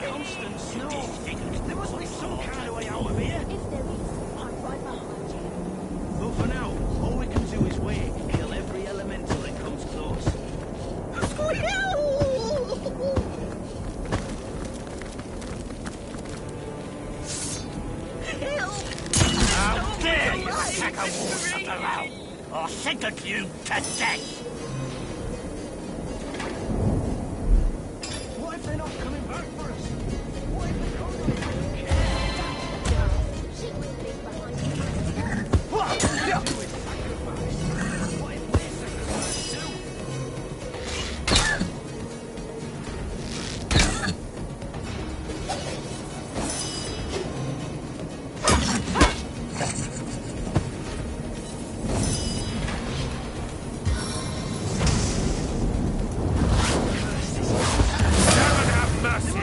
Constant snow. There must be some kind of way out of here. If there is, I'm right behind you. But for now, all we can do is wait, kill every elemental that comes close. How dare you attack a wolf of the realm! I'll sentence you to death! What if they're not coming back for us? What if they come back? Secretly behind you. What? What if they sacrifice too?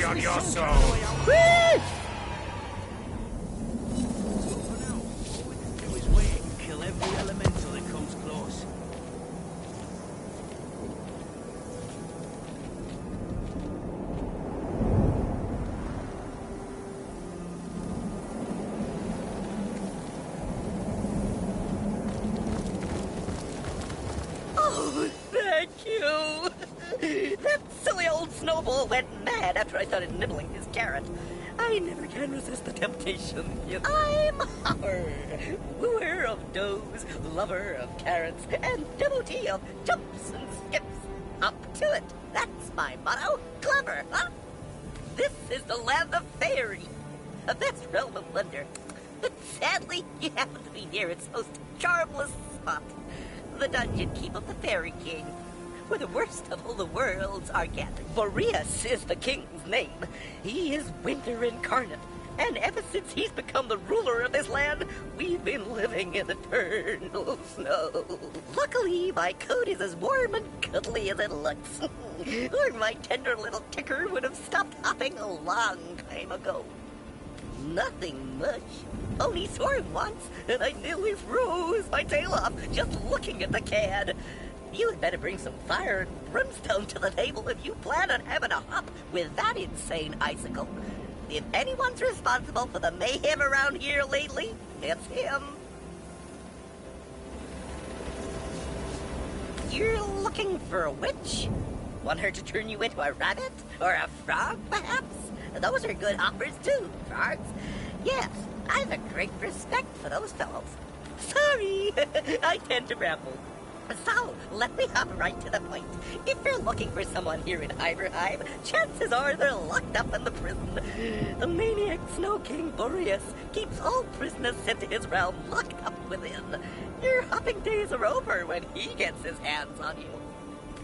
On your soul. For now, all we can do is wait and kill every elemental that comes close. Oh, thank you. That silly old snowball went mad after I started nibbling his carrot. I never can resist the temptation. Yes, I'm Hopper, wooer of does, lover of carrots, and devotee of jumps and skips. Up to it. That's my motto. Clever, huh? This is the land of fairy, a vast realm of wonder. But sadly, you happen to be near its most charmless spot, the dungeon keep of the Fairy King, where the worst of all the worlds are gathered. Boreas is the king's name. He is winter incarnate, and ever since he's become the ruler of this land, we've been living in eternal snow. Luckily, my coat is as warm and cuddly as it looks, or my tender little ticker would have stopped hopping a long time ago. Nothing much. Only swam once, and I nearly froze my tail off just looking at the can. You had better bring some fire and brimstone to the table if you plan on having a hop with that insane icicle. If anyone's responsible for the mayhem around here lately, it's him. You're looking for a witch? Want her to turn you into a rabbit? Or a frog, perhaps? Those are good offers, too, frogs. Yes, I have a great respect for those fellows. Sorry, I tend to ramble. So, let me hop right to the point. If you're looking for someone here in Iverheim, chances are they're locked up in the prison. The maniac Snow King Boreas keeps all prisoners sent to his realm locked up within. Your hopping days are over when he gets his hands on you.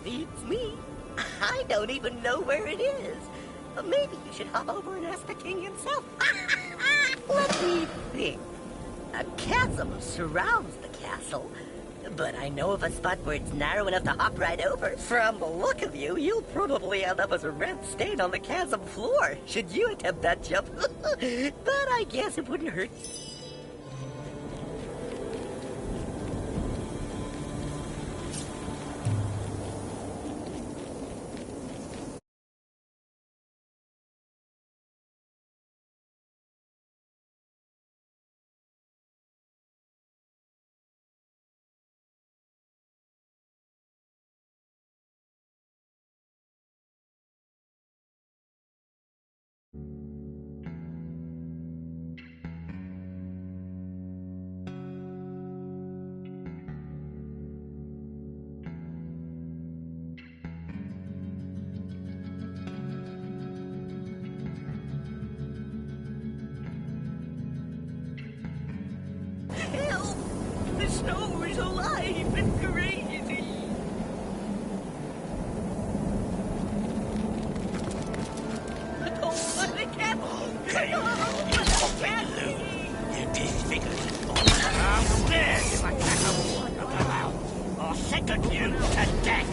Beats me. I don't even know where it is. Maybe you should hop over and ask the king himself. Let me think. A chasm surrounds the castle, but I know of a spot where it's narrow enough to hop right over. From the look of you, you'll probably end up as a red stain on the chasm floor, should you attempt that jump. But I guess it wouldn't hurt. Help! The snow is alive and crazy! Oh, but it can't! Oh, but it can't! You disfigured. How dare you attack a wolf of the realm! I'll sentence you to death!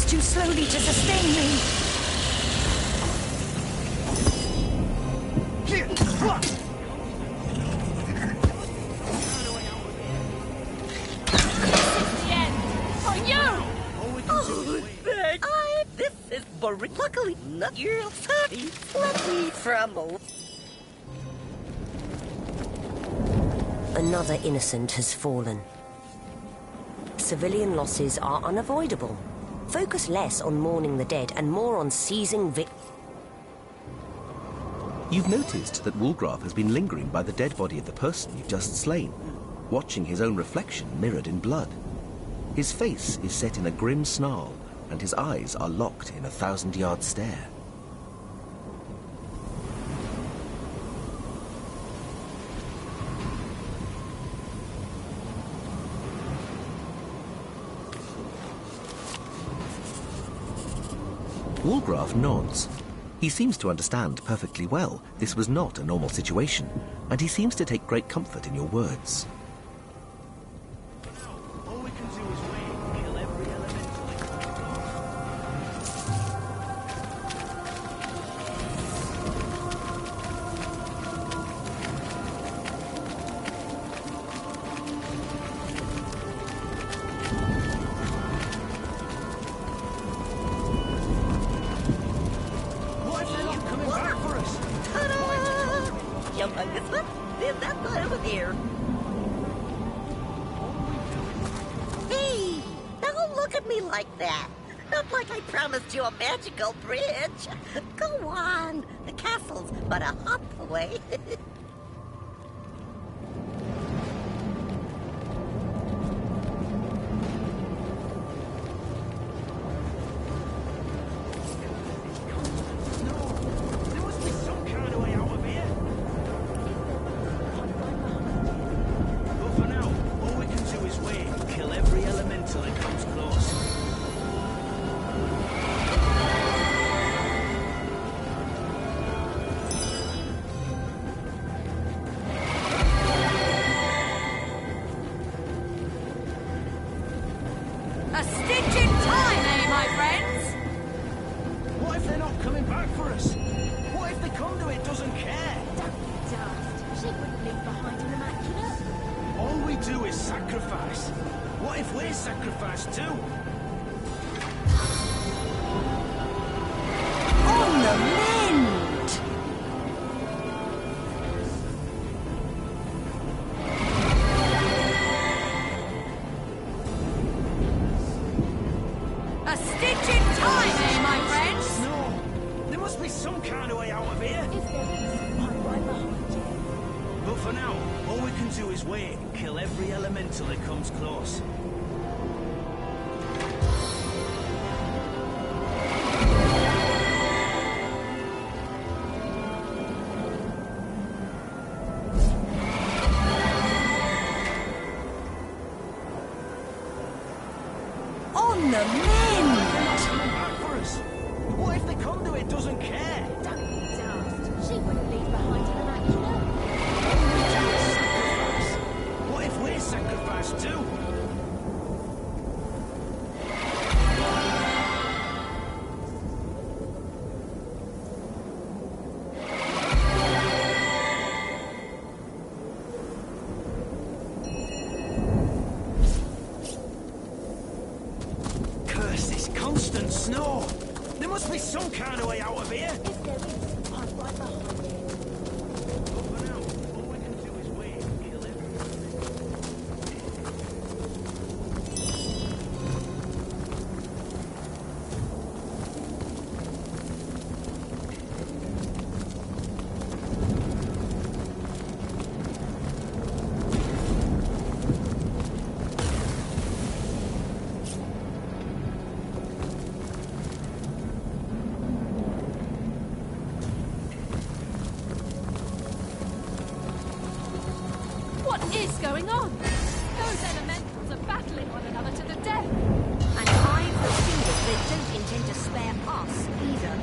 too slowly to sustain me. This is boring. Luckily, not your sorry. Let me frumble. Another innocent has fallen. Civilian losses are unavoidable. Focus less on mourning the dead and more on seizing You've noticed that Woolgraf has been lingering by the dead body of the person you've just slain, watching his own reflection mirrored in blood. His face is set in a grim snarl, and his eyes are locked in a 1,000-yard stare. Woolgraf nods. He seems to understand perfectly well this was not a normal situation, and he seems to take great comfort in your words. All we can do is wait and kill every elemental that comes What if they're not coming back for us? Ta-da! Jump on this one, then that one over there. Hey, don't look at me like that. Not like I promised you a magical bridge. Go on, the castle's but a hop away. There must be some kind of way out of here. But for now, all we can do is wait and kill every elemental that comes close. A stitch in time, eh, my friends? What if they're not coming back for us? What if the conduit doesn't care? Don't be daft. She wouldn't leave behind an immaculate. All we do is sacrifice. What if we're sacrificed too? On the mend! A stitch in time, eh, my friends? No, there must be some kind of way out of here. If there is, I'm right behind you. But for now, all we can do is wait and kill every elemental that comes close. On the mend! Coming back for us. What if the conduit doesn't care? Don't be daft. She wouldn't leave behind an immaculate. All we do is sacrifice. What if we're sacrificed too? Curse this constant snow! There must be some kind of way out of here! If there is, I'm right behind you. But for now, all we can do is wait and kill everyone. What is going on? Those elementals are battling one another to the death. And I've the feeling they don't intend to spare us either.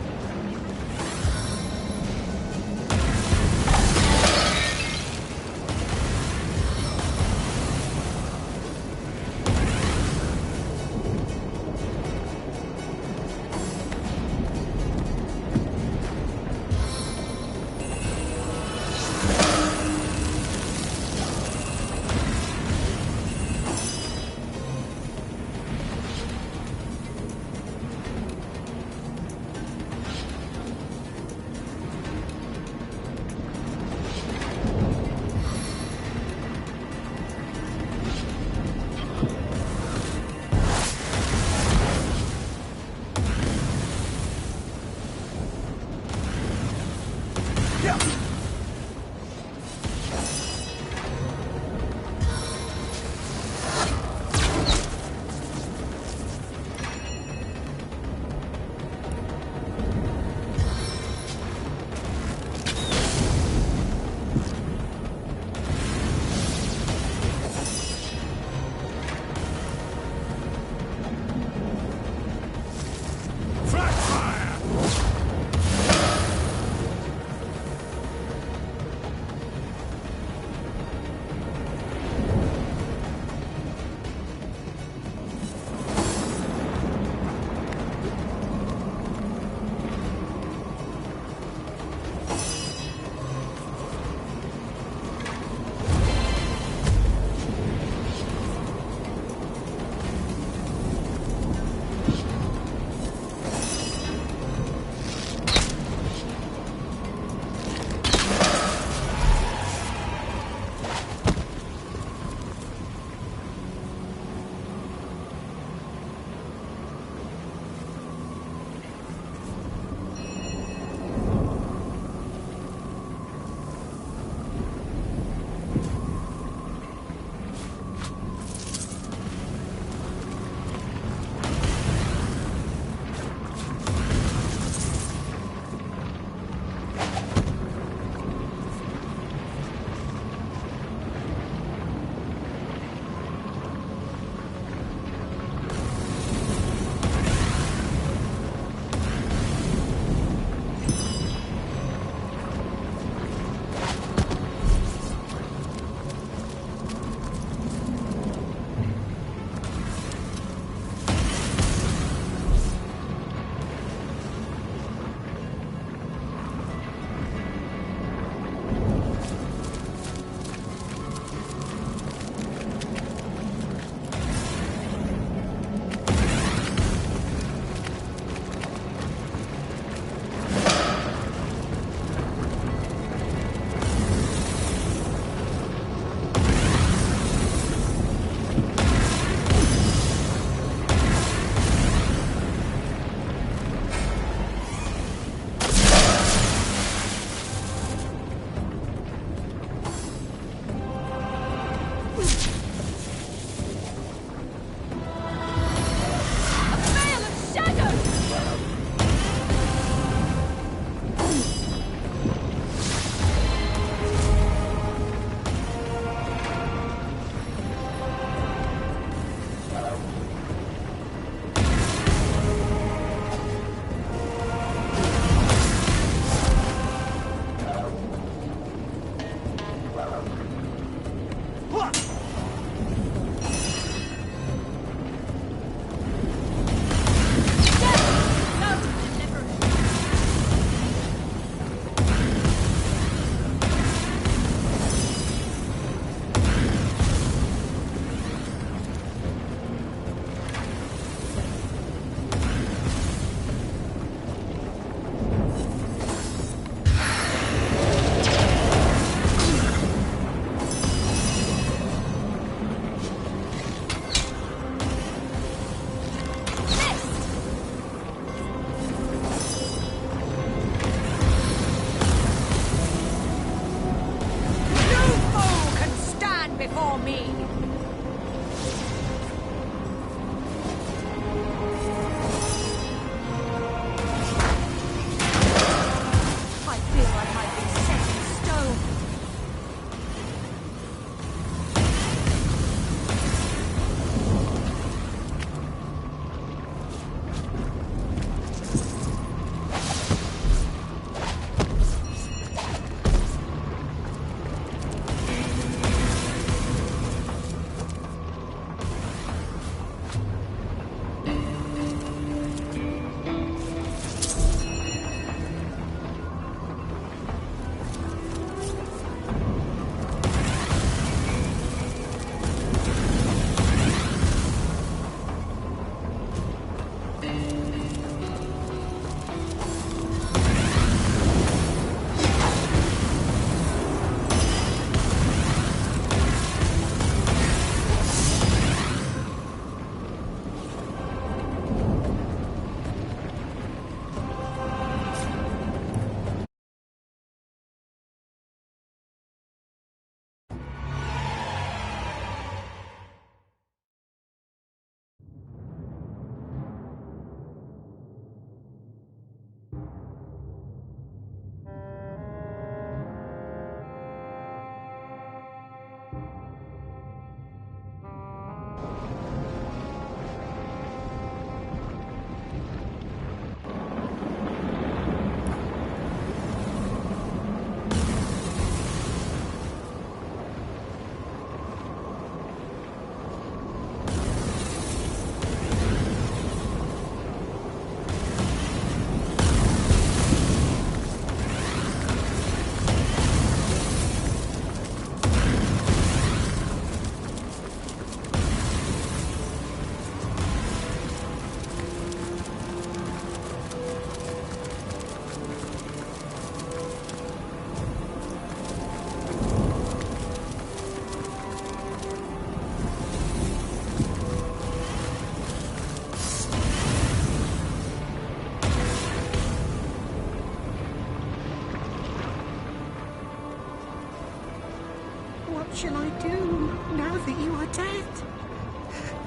shall I do now that you are dead?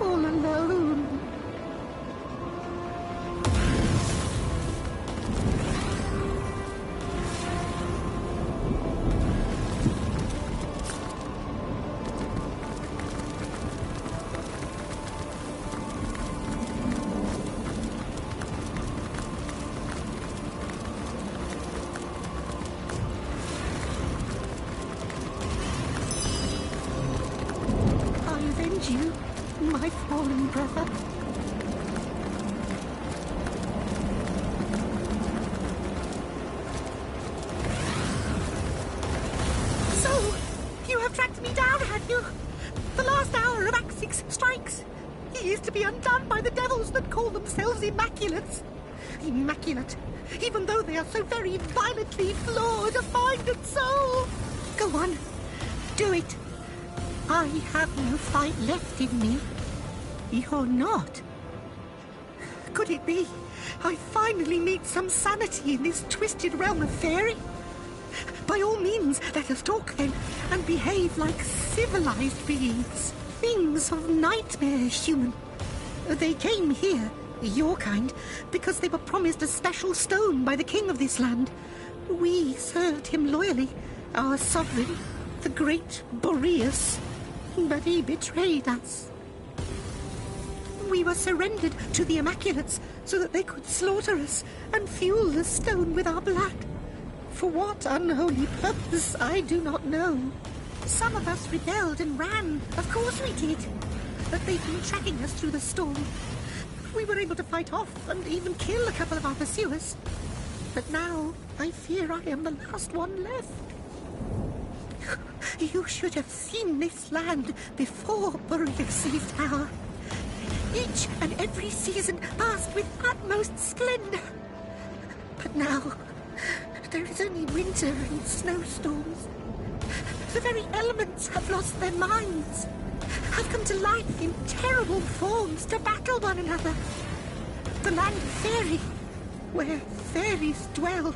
All alone. You, my fallen brother. So, you have tracked me down, have you? The last hour of Act 6 strikes. He is to be undone by the devils that call themselves Immaculates. Immaculate, even though they are so very violently flawed of mind and soul. Go on, do it. I have no fight left in me. You're not. Could it be I finally meet some sanity in this twisted realm of fairy? By all means, let us talk then, and behave like civilized beings. Things of nightmare human. They came here, your kind, because they were promised a special stone by the king of this land. We served him loyally, our sovereign, the great Boreas. But he betrayed us. We were surrendered to the Immaculates so that they could slaughter us and fuel the stone with our blood. For what unholy purpose, I do not know. Some of us rebelled and ran. Of course we did. But they've been tracking us through the storm. We were able to fight off and even kill a couple of our pursuers. But now, I fear I am the last one left. You should have seen this land before Boreas' power. Each and every season passed with utmost splendor. But now, there is only winter and snowstorms. The very elements have lost their minds, have come to life in terrible forms to battle one another. The land of fairy, where fairies dwell,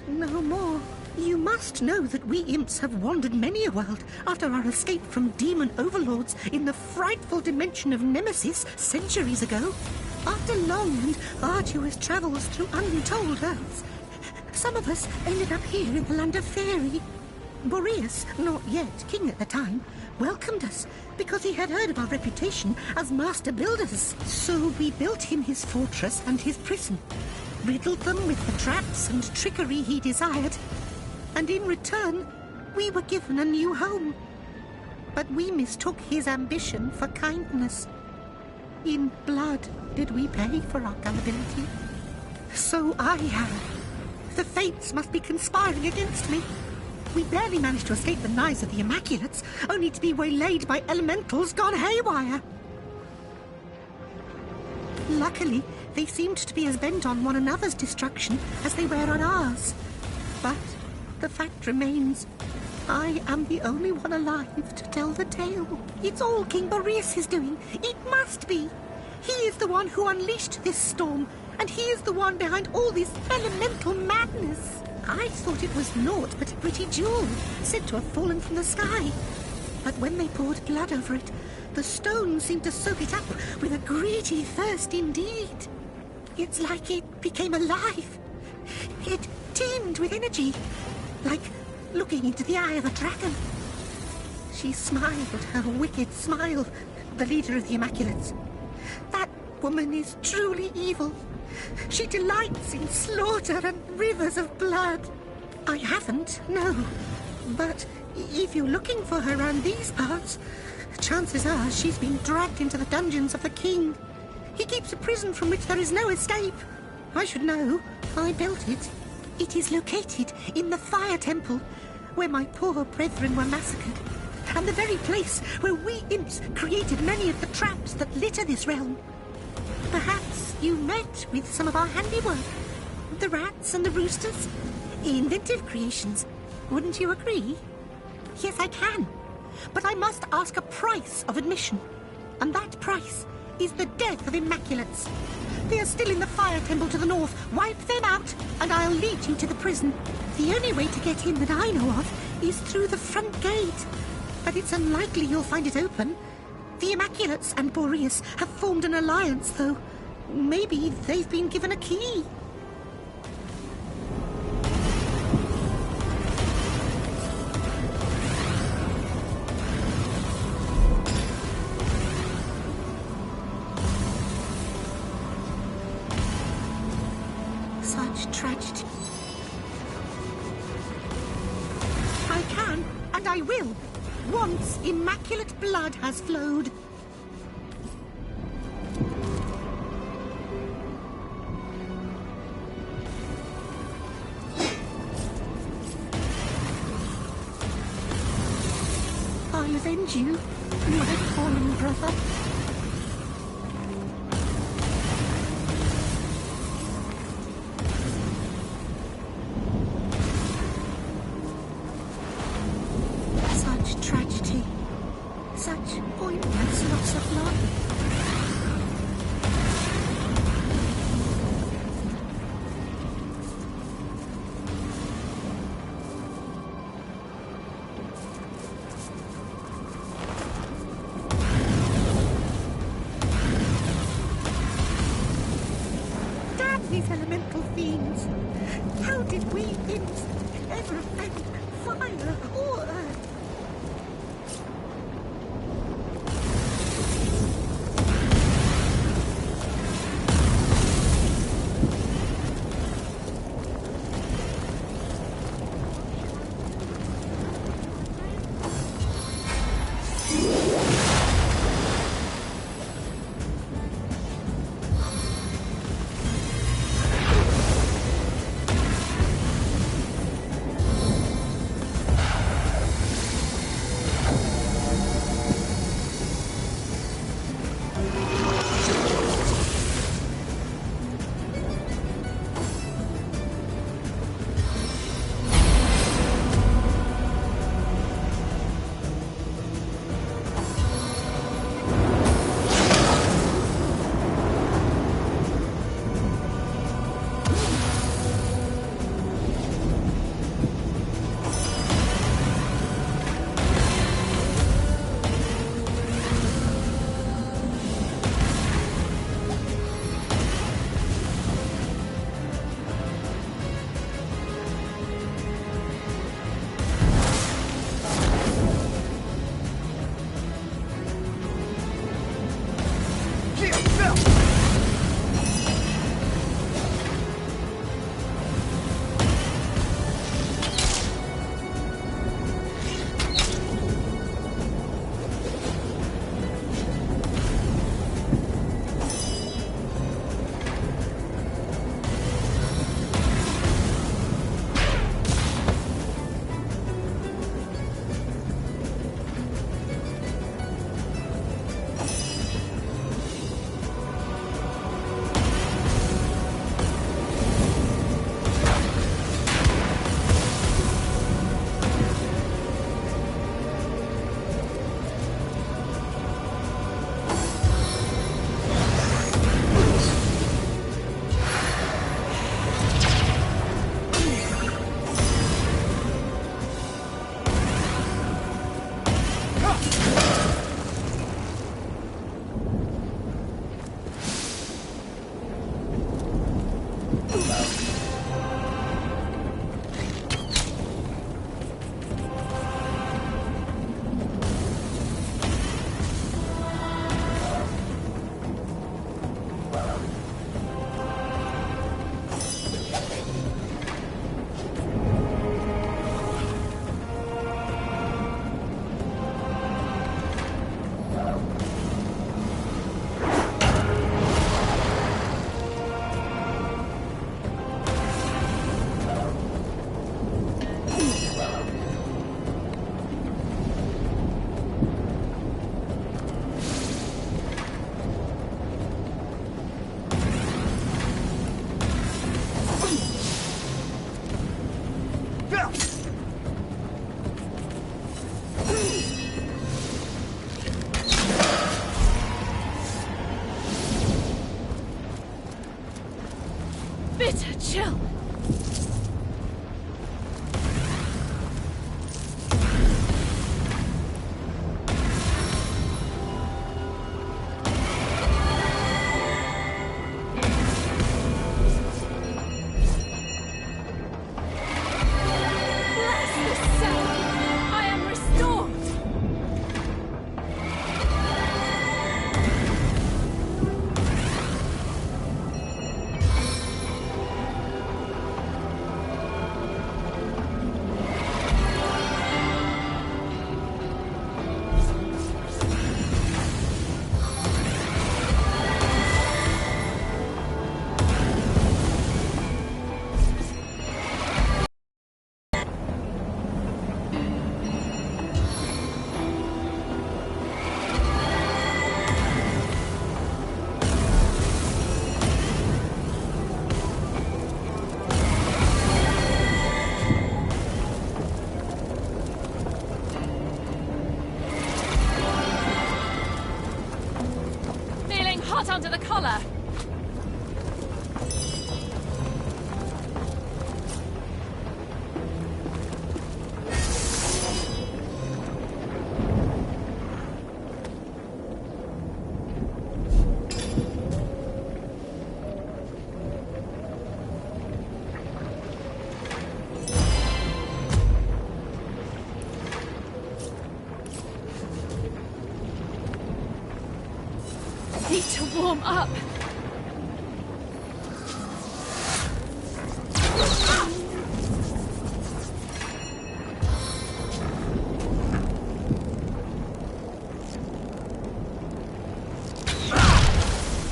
no more. You must know that we imps have wandered many a world after our escape from demon overlords in the frightful dimension of Nemesis centuries ago. After long and arduous travels through untold earths, some of us ended up here in the land of fairy. Boreas, not yet king at the time, welcomed us because he had heard of our reputation as master builders. So we built him his fortress and his prison, riddled them with the traps and trickery he desired, and in return, we were given a new home. But we mistook his ambition for kindness. In blood did we pay for our gullibility. So I have. The fates must be conspiring against me. We barely managed to escape the knives of the Immaculates, only to be waylaid by elementals gone haywire. Luckily, they seemed to be as bent on one another's destruction as they were on ours. But the fact remains, I am the only one alive to tell the tale. It's all King Boreas' doing. It must be. He is the one who unleashed this storm, and he is the one behind all this elemental madness. I thought it was naught but a pretty jewel, said to have fallen from the sky. But when they poured blood over it, the stone seemed to soak it up with a greedy thirst indeed. It's like it became alive. It teemed with energy, like looking into the eye of a dragon. She smiled her wicked smile, the leader of the Immaculates. That woman is truly evil. She delights in slaughter and rivers of blood. I haven't, no. But if you're looking for her around these parts, chances are she's been dragged into the dungeons of the king. He keeps a prison from which there is no escape. I should know. I built it. It is located in the Fire Temple, where my poor brethren were massacred, and the very place where we imps created many of the traps that litter this realm. Perhaps you met with some of our handiwork. The rats and the roosters. Inventive creations. Wouldn't you agree? Yes, I can. But I must ask a price of admission. And that price is the death of Immaculates. They are still in the Fire Temple to the north. Wipe them out, and I'll lead you to the prison. The only way to get in that I know of is through the front gate. but it's unlikely you'll find it open. The Immaculates and Boreas have formed an alliance, though. Maybe they've been given a key. Such tragedy. I can, and I will, once immaculate blood has flowed. I'll avenge you, my fallen brother. Such tragedy. Such pointless loss of life. Damn these elemental fiends. How did we imps ever offend fire or earth? Bitter chill. warm up.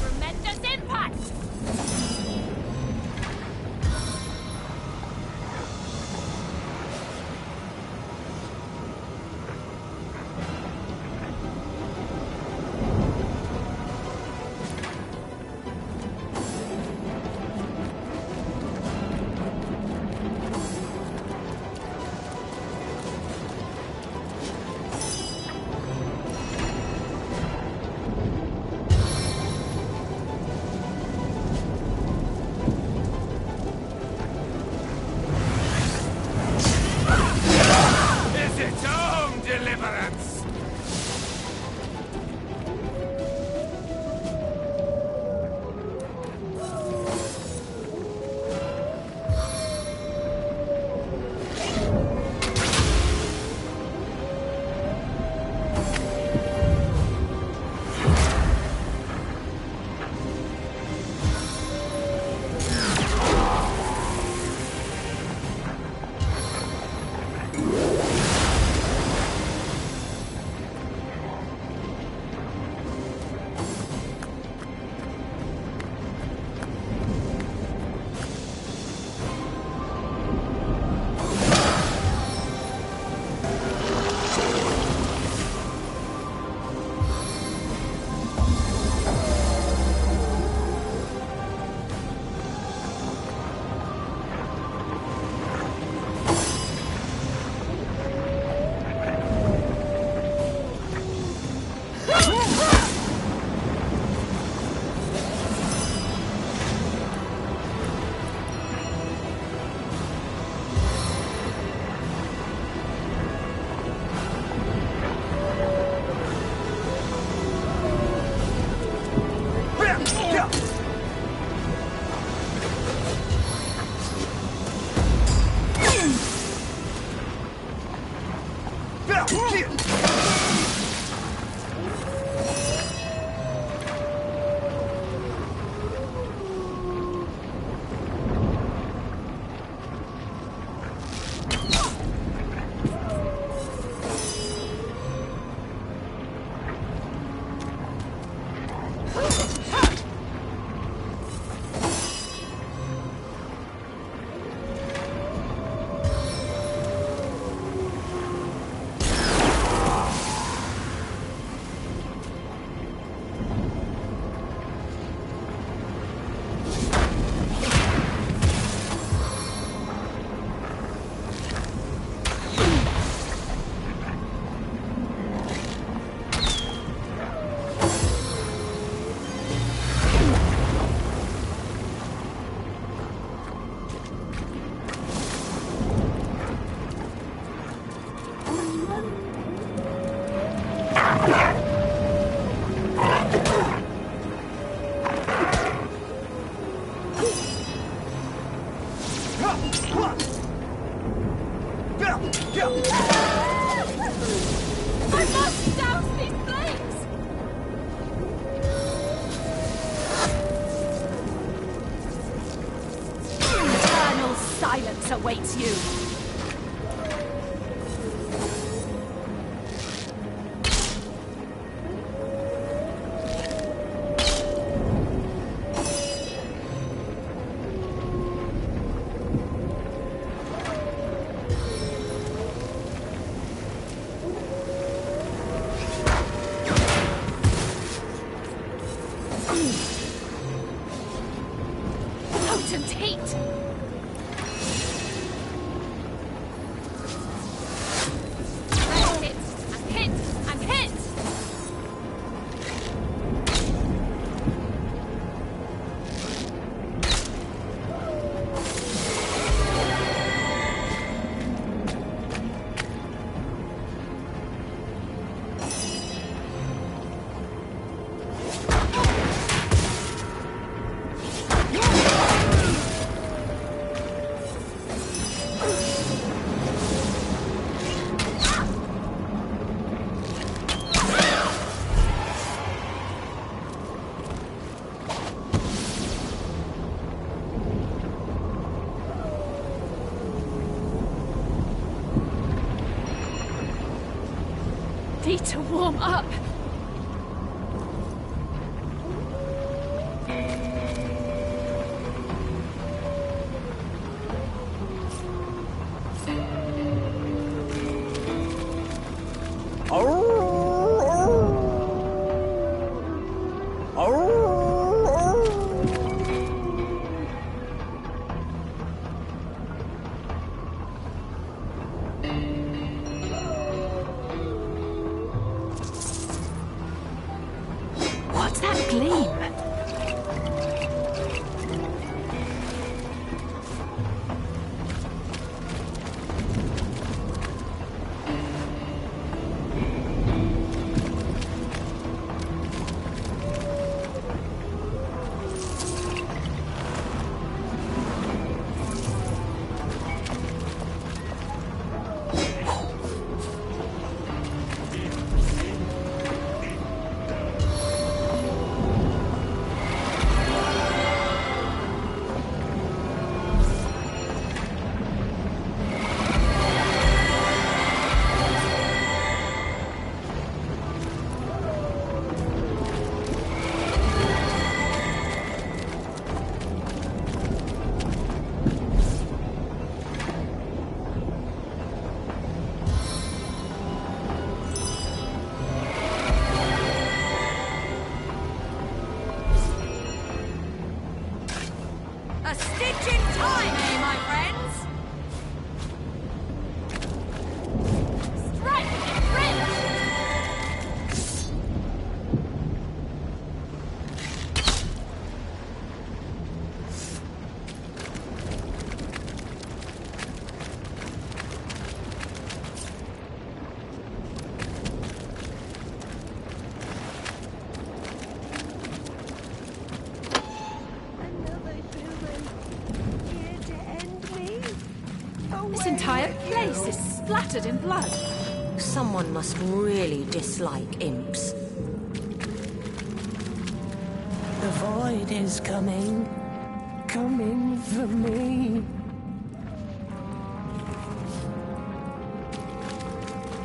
Tremendous impact! Is its own deliverance! I must douse these flames! Eternal silence awaits you! Potent heat! need to warm up. What's that gleam? A stitch in time, eh, my friends? Strike and rend! Another human here to end me? This entire place is splattered in blood. Someone must really dislike imps. The void is coming for me.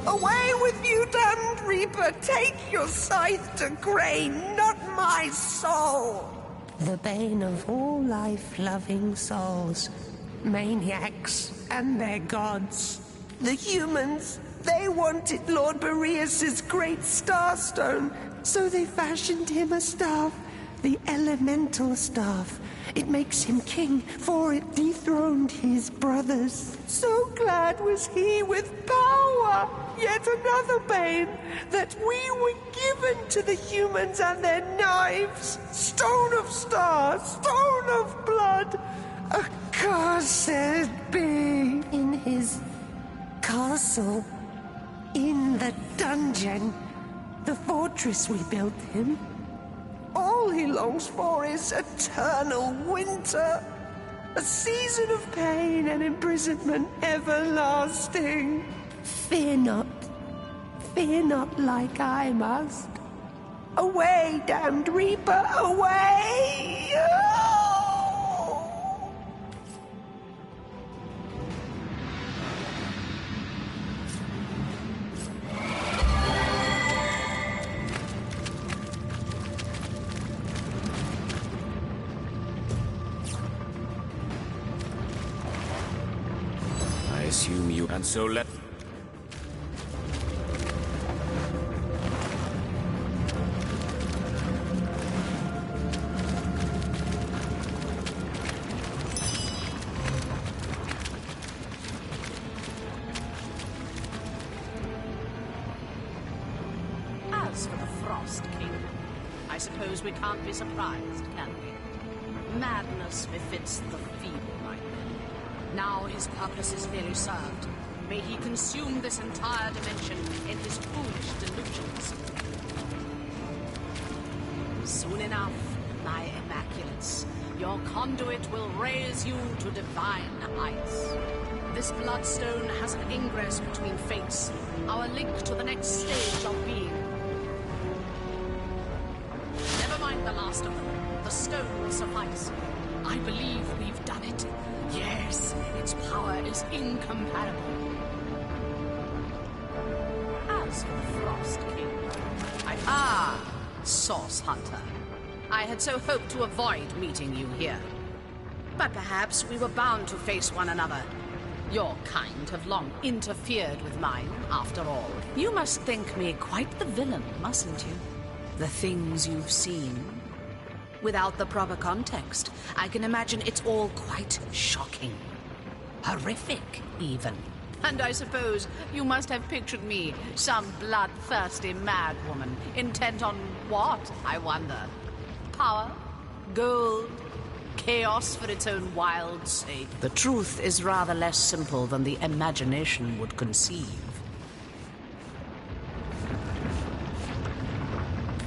Away with you, damned Reaper! Take your scythe to grain, not my soul! The bane of all life-loving souls, maniacs and their gods. The humans, they wanted Lord Boreas's great starstone, so they fashioned him a staff, the elemental staff. It makes him king, for it dethroned his brothers. So glad was he with power, yet another bane, that we were given to the humans and their knives. Stone of stars, stone of blood, accursed be. In his castle, in the dungeon, the fortress we built him. All he longs for is eternal winter, a season of pain and imprisonment everlasting. Fear not like I must. Away, damned Reaper, away! I assume you... And so let... As for the Frost King, I suppose we can't be surprised, can we? Madness befits the feeble-minded. Now his purpose is nearly served. May he consume this entire dimension in his foolish delusions. Soon enough, my immaculates, your conduit will raise you to divine heights. This bloodstone has an ingress between fates, our link to the next stage of being. Never mind the last of them. The stone will suffice. I believe we've done it. Yes, its power is incomparable. As for the Frost, lost kingdom. Ah, Source Hunter. I had so hoped to avoid meeting you here. But perhaps we were bound to face one another. Your kind have long interfered with mine, after all. You must think me quite the villain, mustn't you? The things you've seen. Without the proper context, I can imagine it's all quite shocking. Horrific, even. And I suppose you must have pictured me, some bloodthirsty madwoman, intent on what, I wonder? Power? Gold? Chaos for its own wild sake? The truth is rather less simple than the imagination would conceive.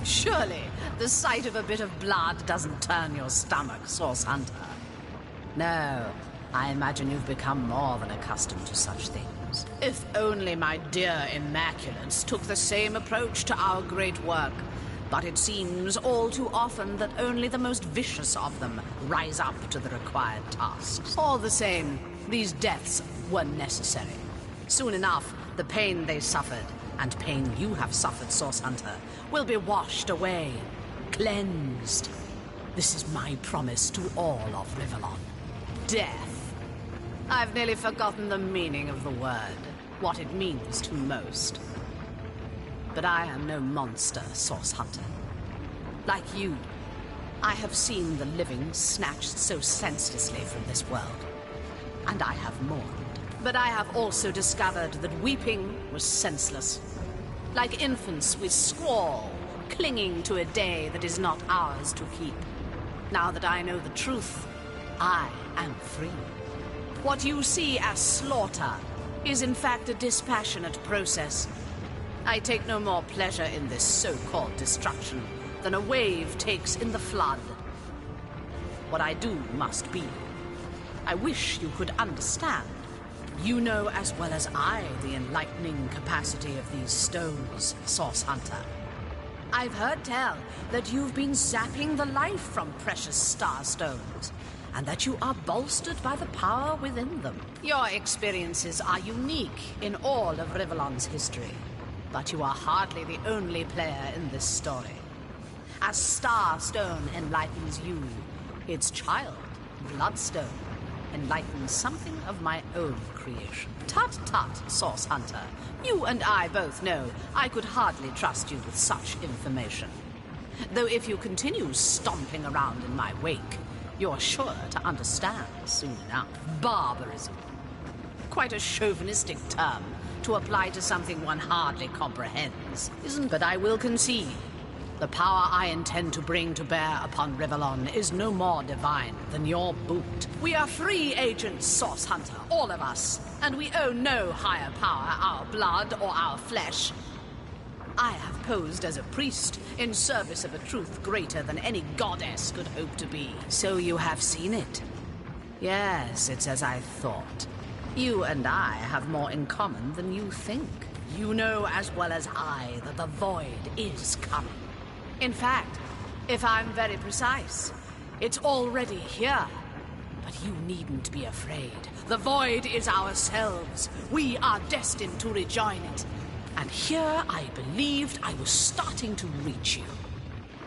Surely, the sight of a bit of blood doesn't turn your stomach, Source Hunter. No, I imagine you've become more than accustomed to such things. If only my dear Immaculates took the same approach to our great work. But it seems all too often that only the most vicious of them rise up to the required tasks. All the same, these deaths were necessary. Soon enough, the pain they suffered, and pain you have suffered, Source Hunter, will be washed away, cleansed. This is my promise to all of Rivellon. Death. I've nearly forgotten the meaning of the word, what it means to most. But I am no monster, Source Hunter. Like you, I have seen the living snatched so senselessly from this world. And I have mourned. But I have also discovered that weeping was senseless. Like infants, we squall, clinging to a day that is not ours to keep. Now that I know the truth, I am free. What you see as slaughter is in fact a dispassionate process. I take no more pleasure in this so-called destruction than a wave takes in the flood. What I do must be. I wish you could understand. You know as well as I the enlightening capacity of these stones, Source Hunter. I've heard tell that you've been zapping the life from precious star stones, and that you are bolstered by the power within them. Your experiences are unique in all of Rivellon's history. But you are hardly the only player in this story. As Starstone enlightens you, its child, Bloodstone, enlightens something of my own creation. Tut-tut, Source Hunter. You and I both know I could hardly trust you with such information. Though if you continue stomping around in my wake, you're sure to understand soon enough. Barbarism. Quite a chauvinistic term to apply to something one hardly comprehends, isn't? But I will concede, the power I intend to bring to bear upon Rivellon is no more divine than your boot. We are free agents, Source Hunter, all of us, and we own no higher power, our blood or our flesh. I have posed as a priest in service of a truth greater than any goddess could hope to be. So you have seen it? Yes, it's as I thought. You and I have more in common than you think. You know as well as I that the void is coming. In fact, if I'm very precise, it's already here. But you needn't be afraid. The void is ourselves. We are destined to rejoin it. And here I believed I was starting to reach you.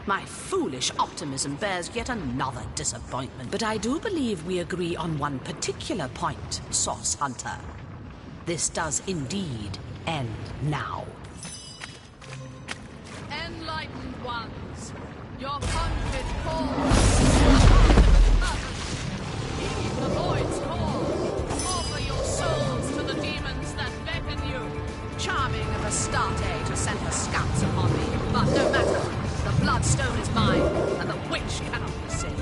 My foolish optimism bears yet another disappointment. But I do believe we agree on one particular point, Source Hunter. This does indeed end now. Enlightened ones, your conduit calls. Heed the void's call. Offer your souls to the demons that beckon you. Charming of Astarte to send her scouts upon me, but no matter. The Bloodstone is mine, and the witch cannot be saved.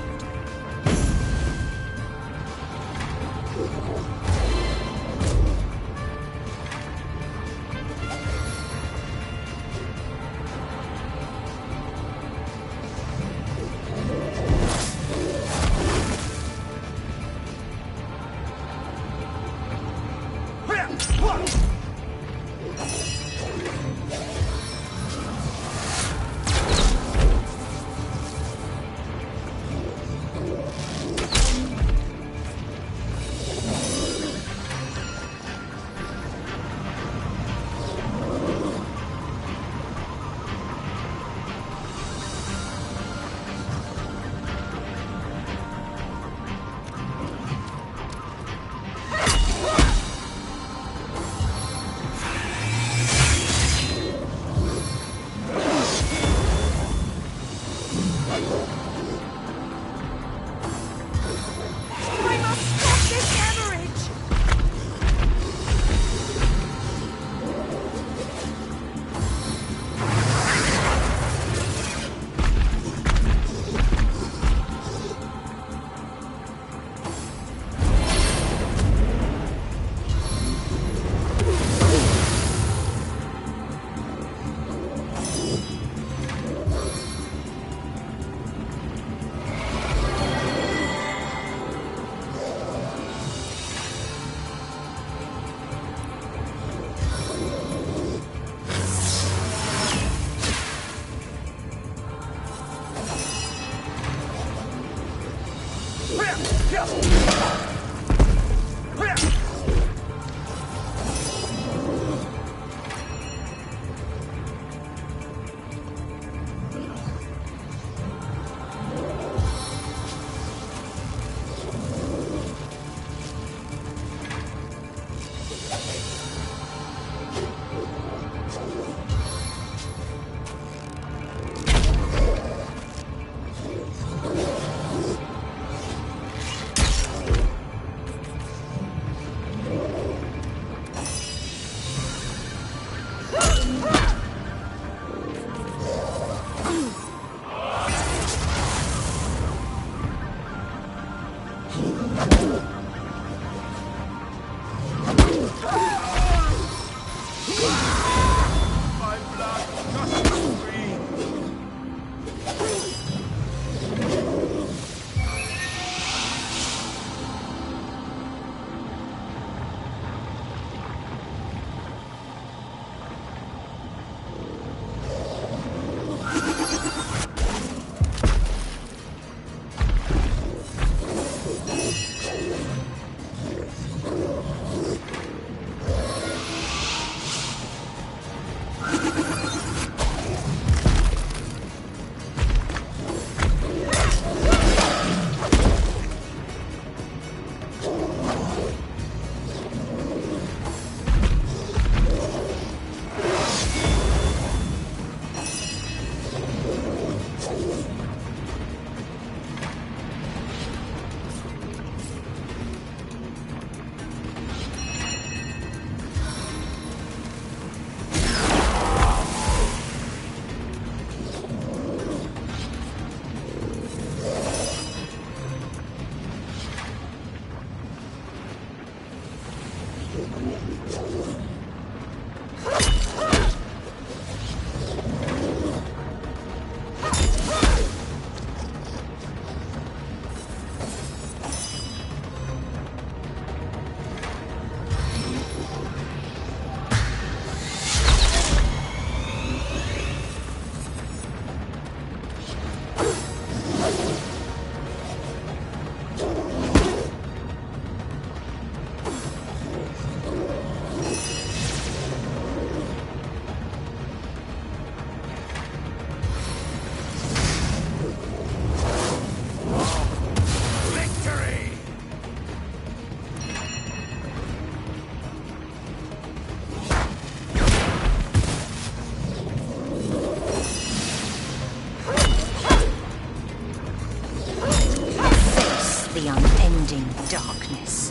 The unending darkness.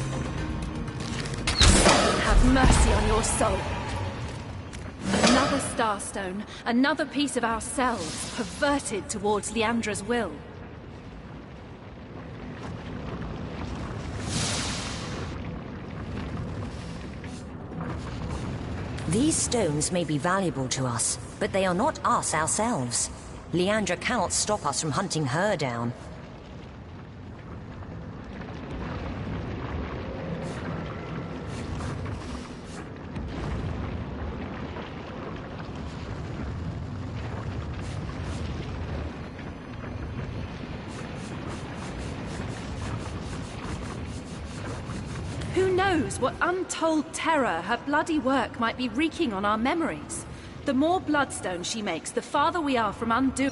Have mercy on your soul. Another starstone, another piece of ourselves, perverted towards Leandra's will. These stones may be valuable to us, but they are not us ourselves. Leandra cannot stop us from hunting her down. Who knows what untold terror her bloody work might be wreaking on our memories? The more bloodstones she makes, the farther we are from undo. It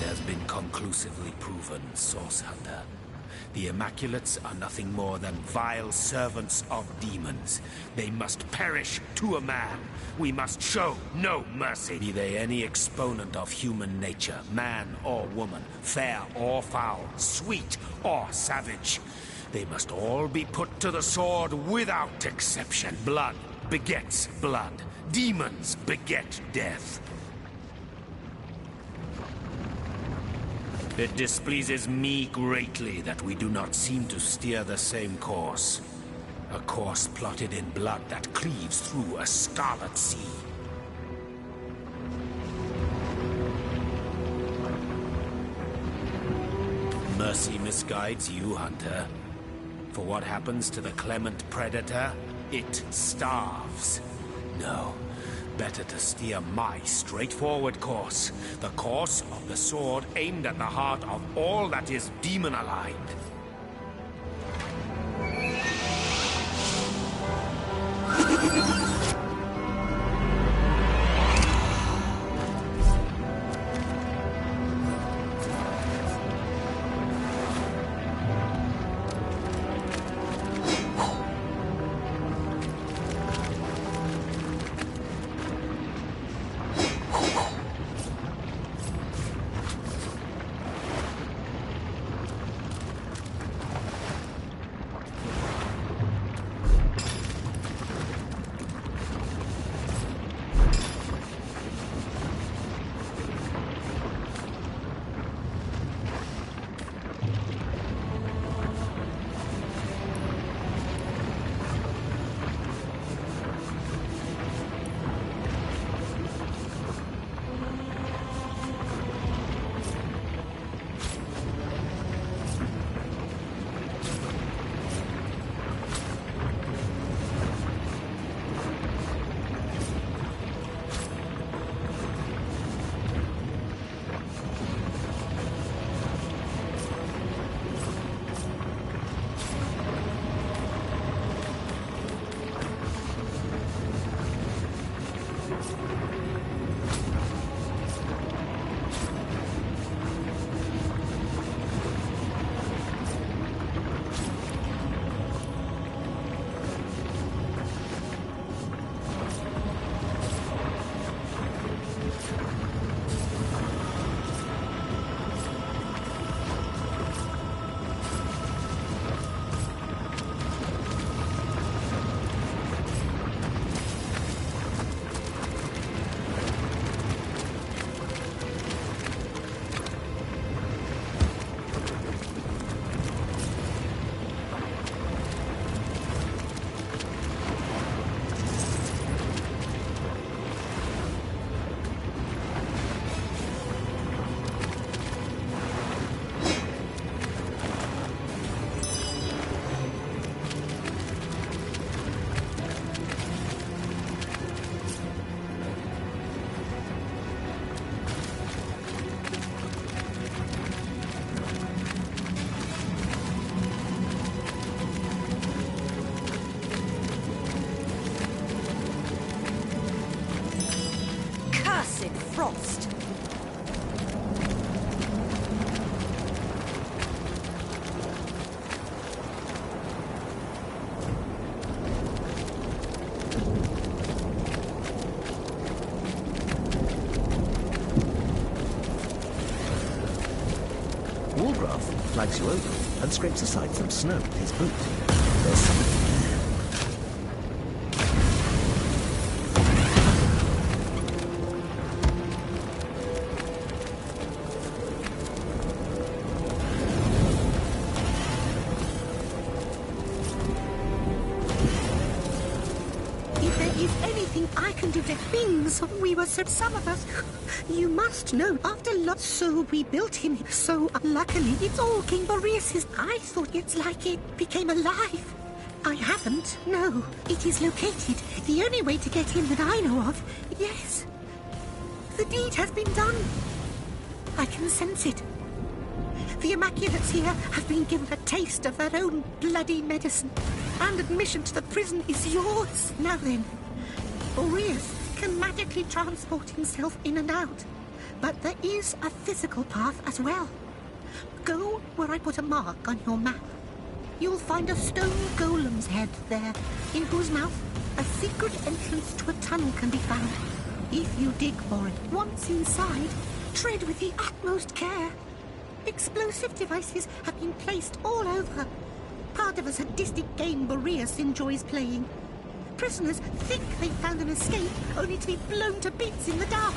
has been conclusively proven, Source Hunter. The Immaculates are nothing more than vile servants of demons. They must perish to a man. We must show no mercy. Be they any exponent of human nature, man or woman, fair or foul, sweet or savage. They must all be put to the sword without exception. Blood begets blood. Demons beget death. It displeases me greatly that we do not seem to steer the same course. A course plotted in blood that cleaves through a scarlet sea. Mercy misguides you, Hunter. For what happens to the clement predator? It starves. No. Better to steer my straightforward course. The course of the sword aimed at the heart of all that is demon-aligned. takes you over and scrapes aside some snow with his boot. There's something there. If there is anything I can do to things, we were so some of us. You must know, after so we built him. So luckily, it's all King Boreas's. I thought it's like it became alive. I haven't. No, it is located. The only way to get him that I know of. Yes, the deed has been done. I can sense it. The Immaculates here have been given a taste of their own bloody medicine. And admission to the prison is yours. Now then, Boreas can magically transport himself in and out. But there is a physical path as well. Go where I put a mark on your map. You'll find a stone golem's head there, in whose mouth a secret entrance to a tunnel can be found. If you dig for it, once inside, tread with the utmost care. Explosive devices have been placed all over. Part of a sadistic game Boreas enjoys playing. Prisoners think they've found an escape, only to be blown to bits in the dark.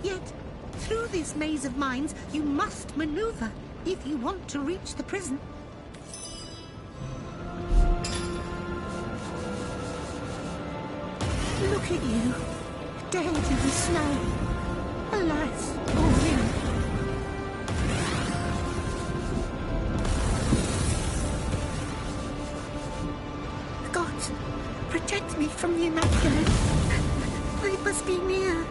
Yet, through this maze of mines, you must maneuver if you want to reach the prison. Look at you, dead in the snow. Alas, poor him. God, protect me from the Immaculate. They must be near.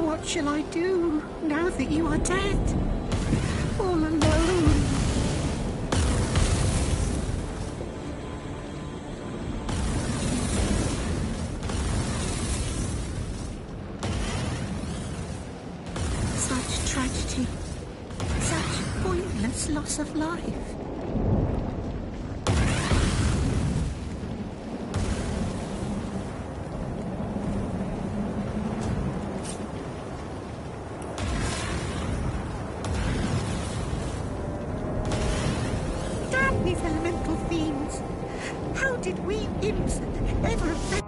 What shall I do now that you are dead? All alone. Such tragedy. Such pointless loss of life. These elemental fiends. How did we imps ever affect?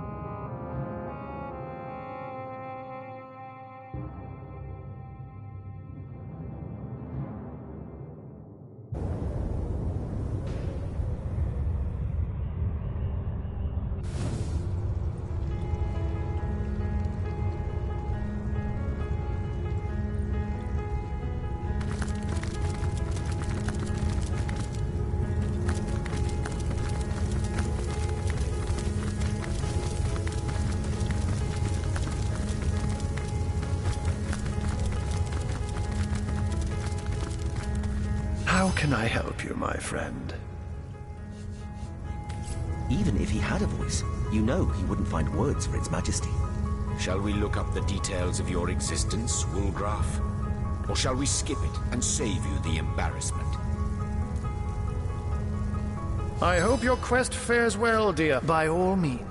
How can I help you, my friend? Even if he had a voice, you know he wouldn't find words for its majesty. Shall we look up the details of your existence, Woolgraf? Or shall we skip it and save you the embarrassment? I hope your quest fares well, dear. By all means.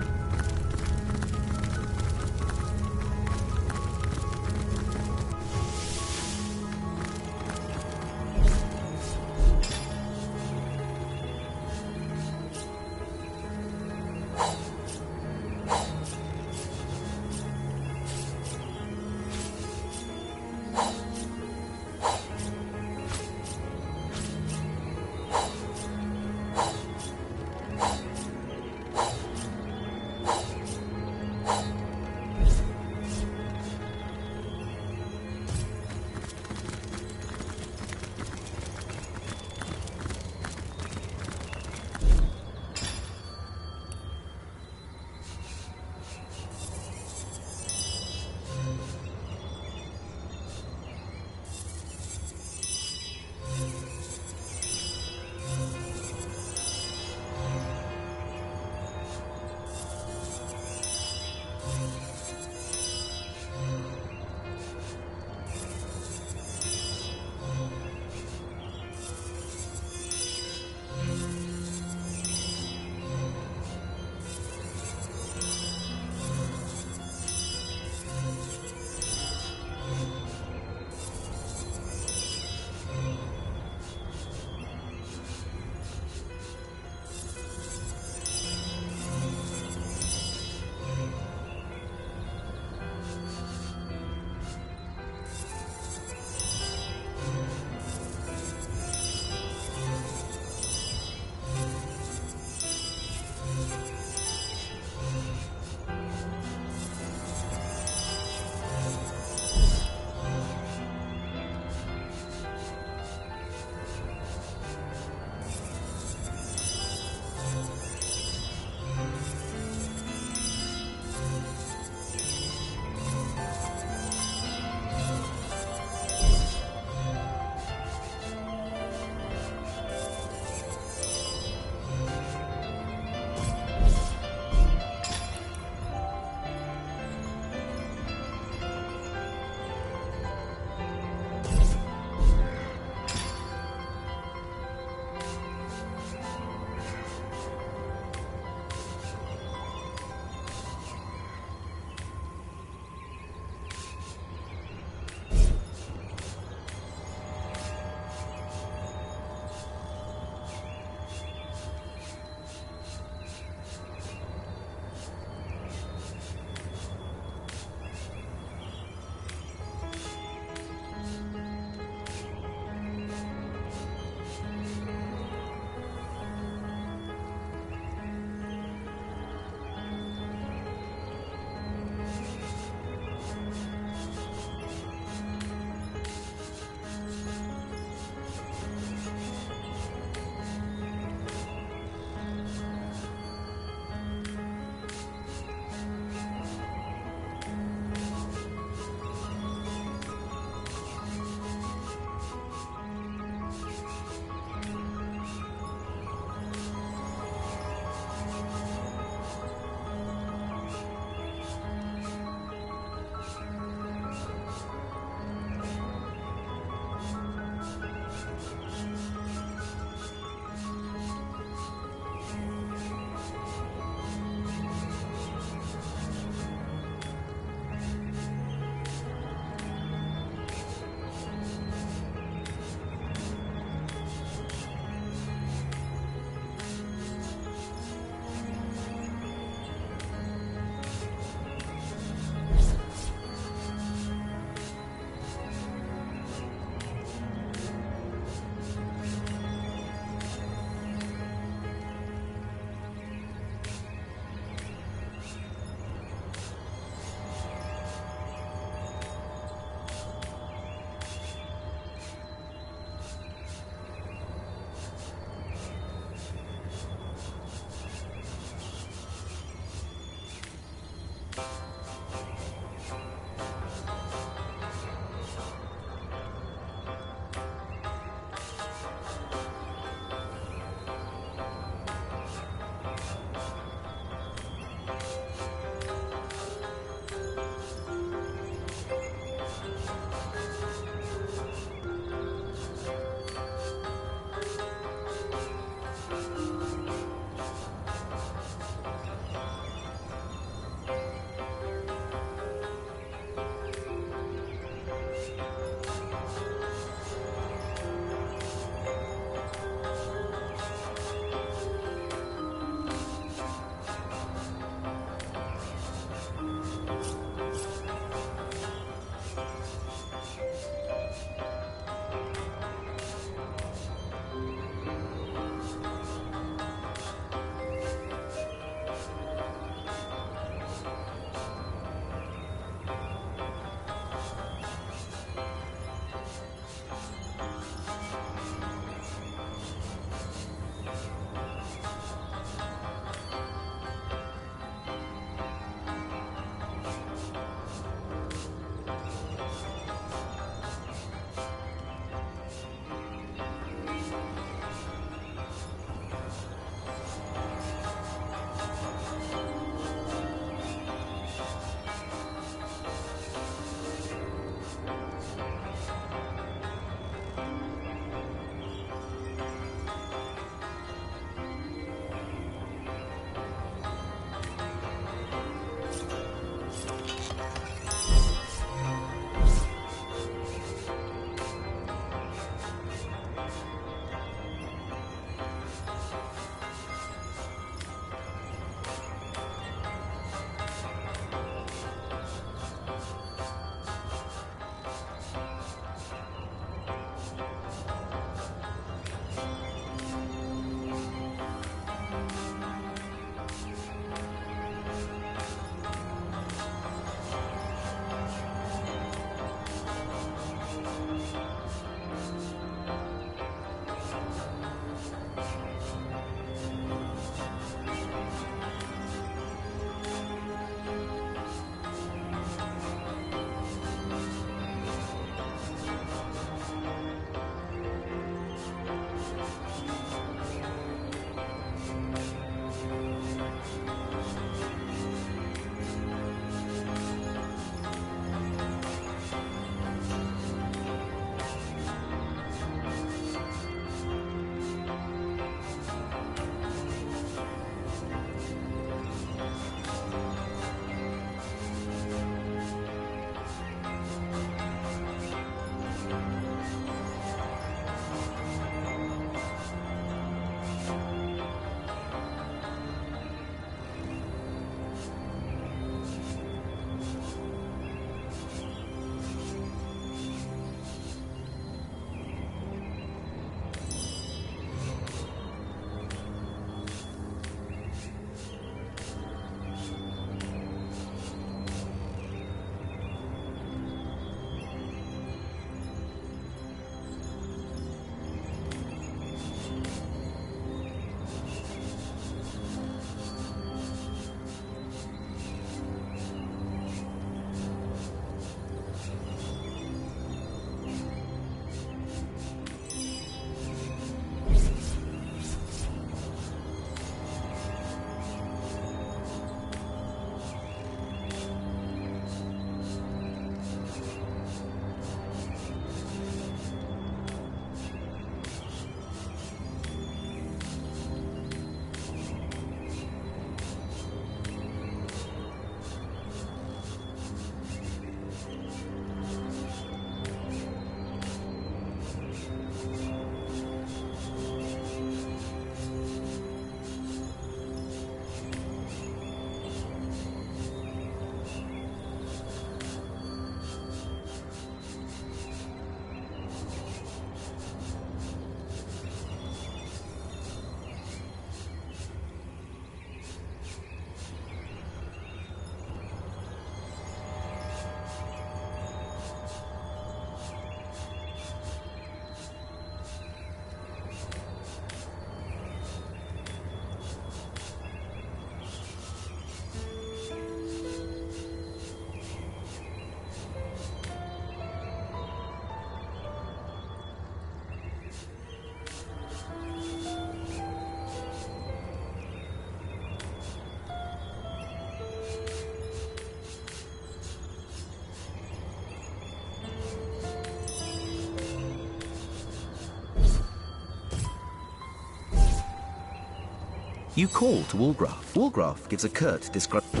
You call to Woolgraf. Woolgraf gives a curt description.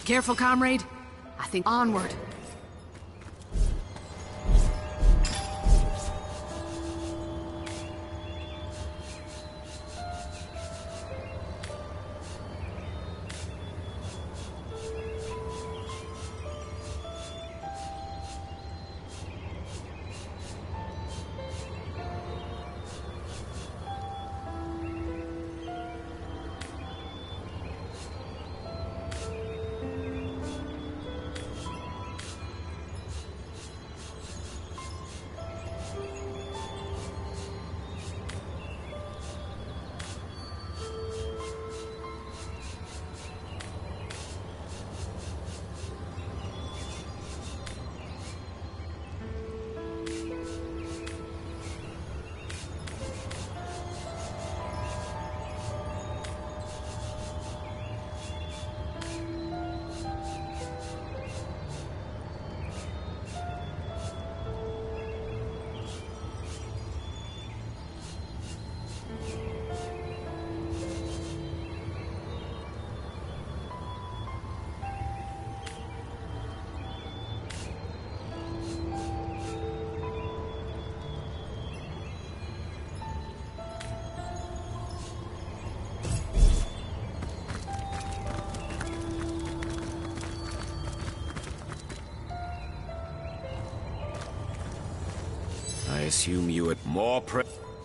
Careful, comrade. I think onward. I assume you had more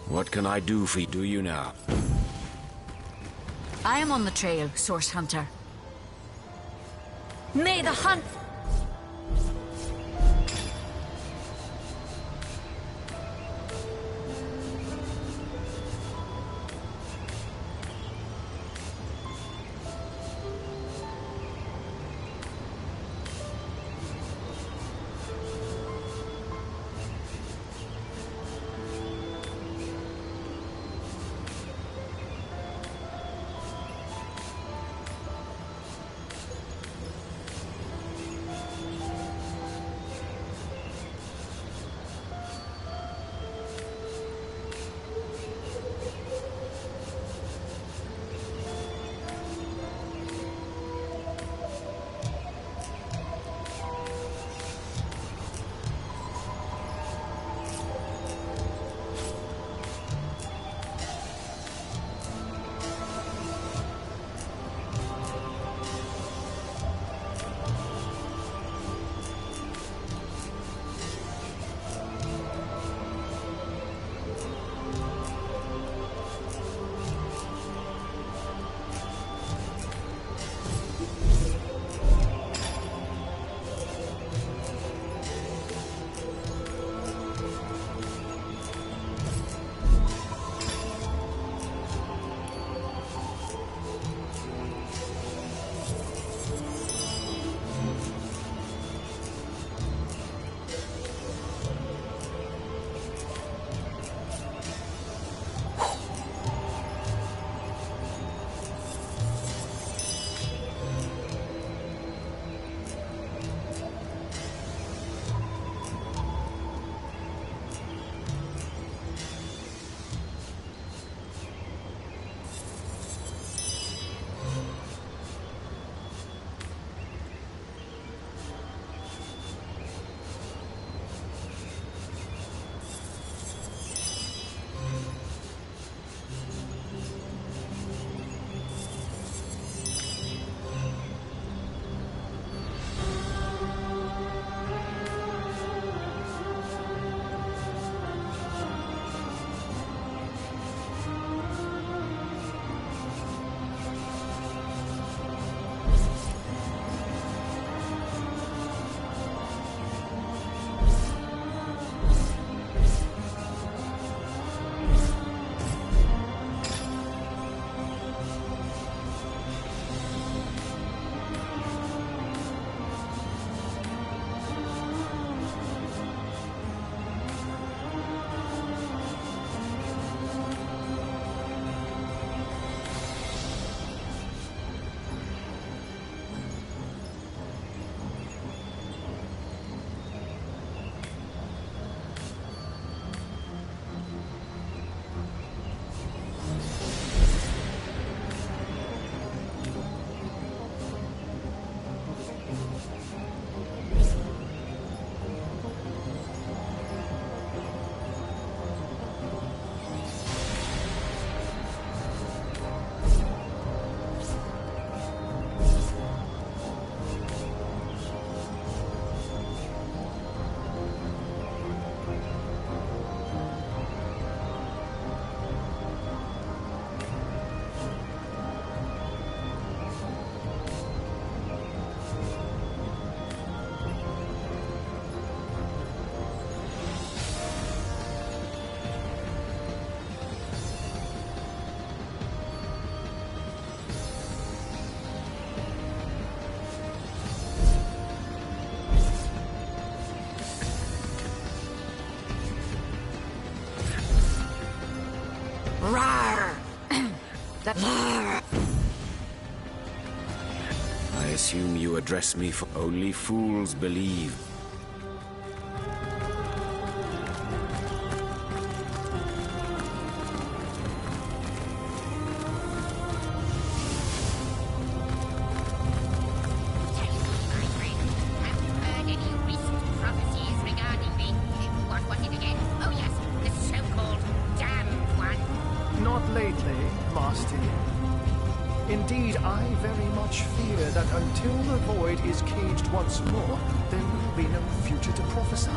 What can I do for you? Do you now? I am on the trail, Source Hunter. May the hunt... I assume you address me for only fools believe. Not lately, Master. Indeed, I very much fear that until the void is caged once more, there will be no future to prophesy.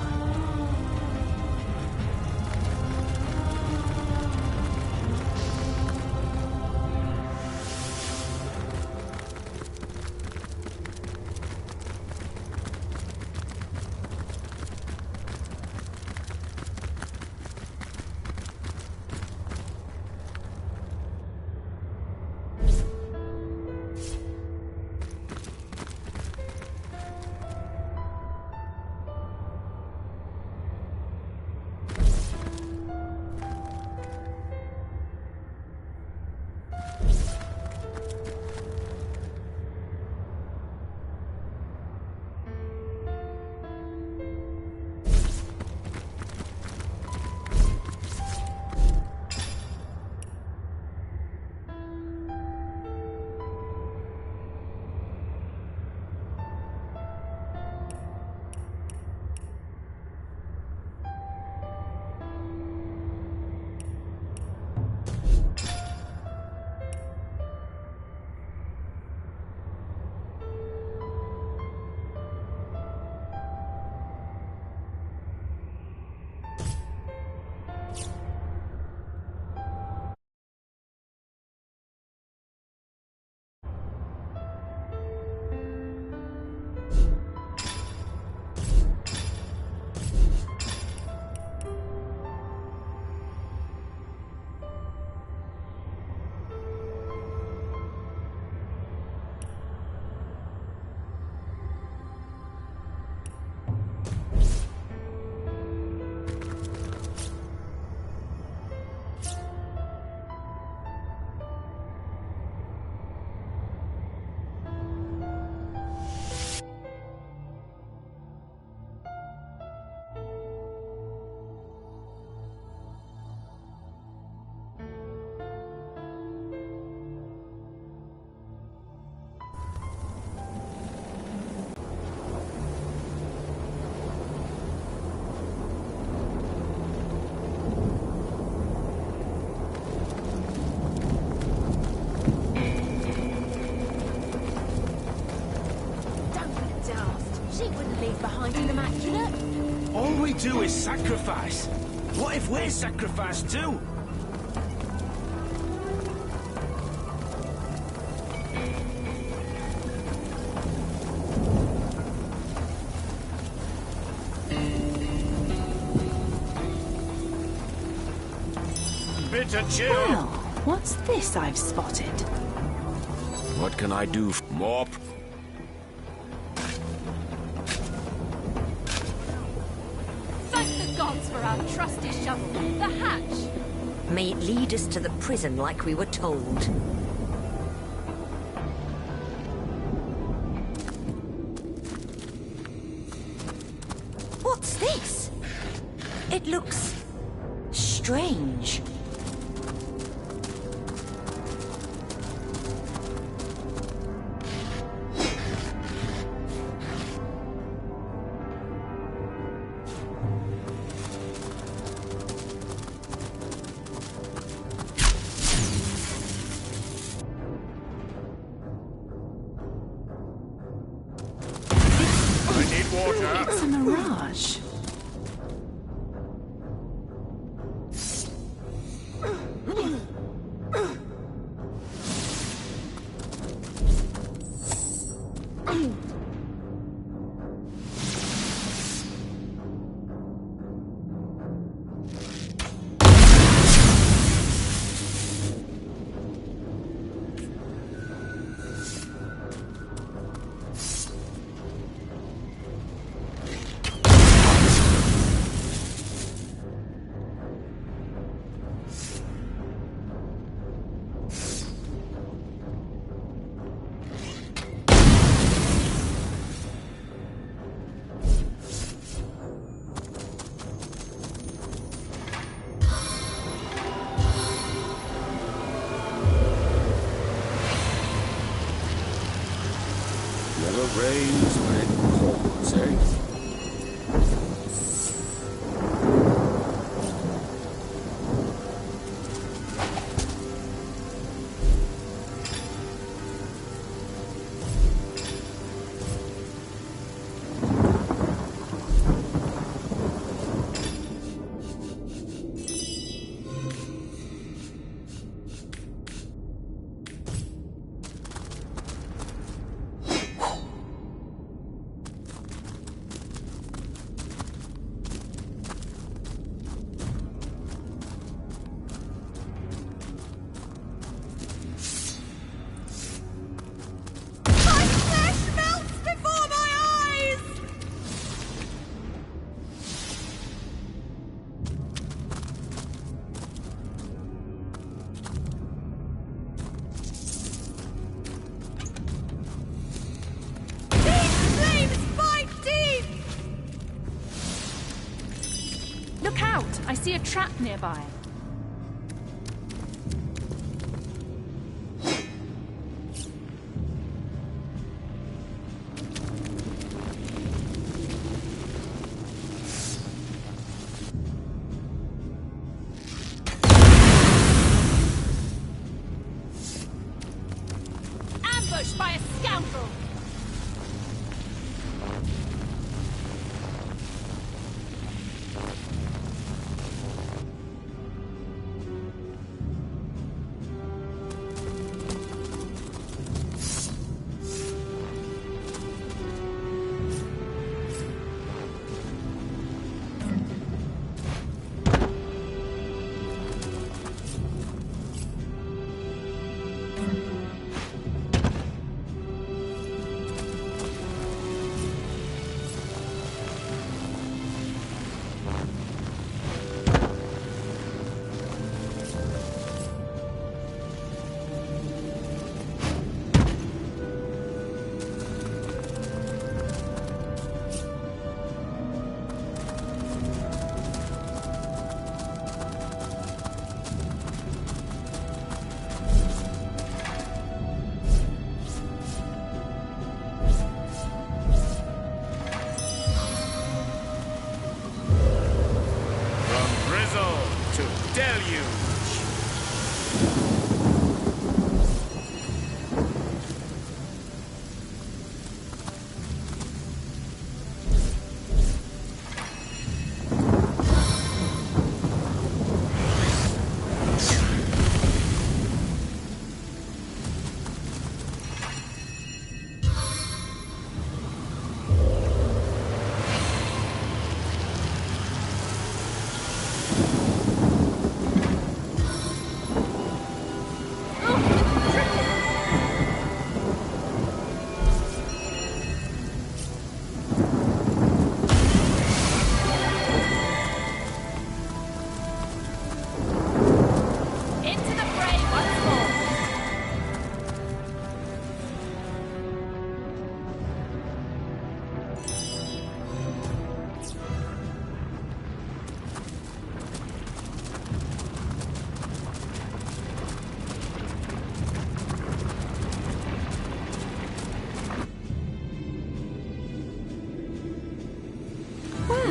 All we do is sacrifice. What if we're sacrificed too? Bitter chill! Well, what's this I've spotted? What can I do? More. Thank the gods for our trusty shovel, the hatch. May it lead us to the prison like we were told. What's this? It looks strange. It's a mirage. rains when it pours, eh? Look out! I see a trap nearby. Ambushed by a scoundrel!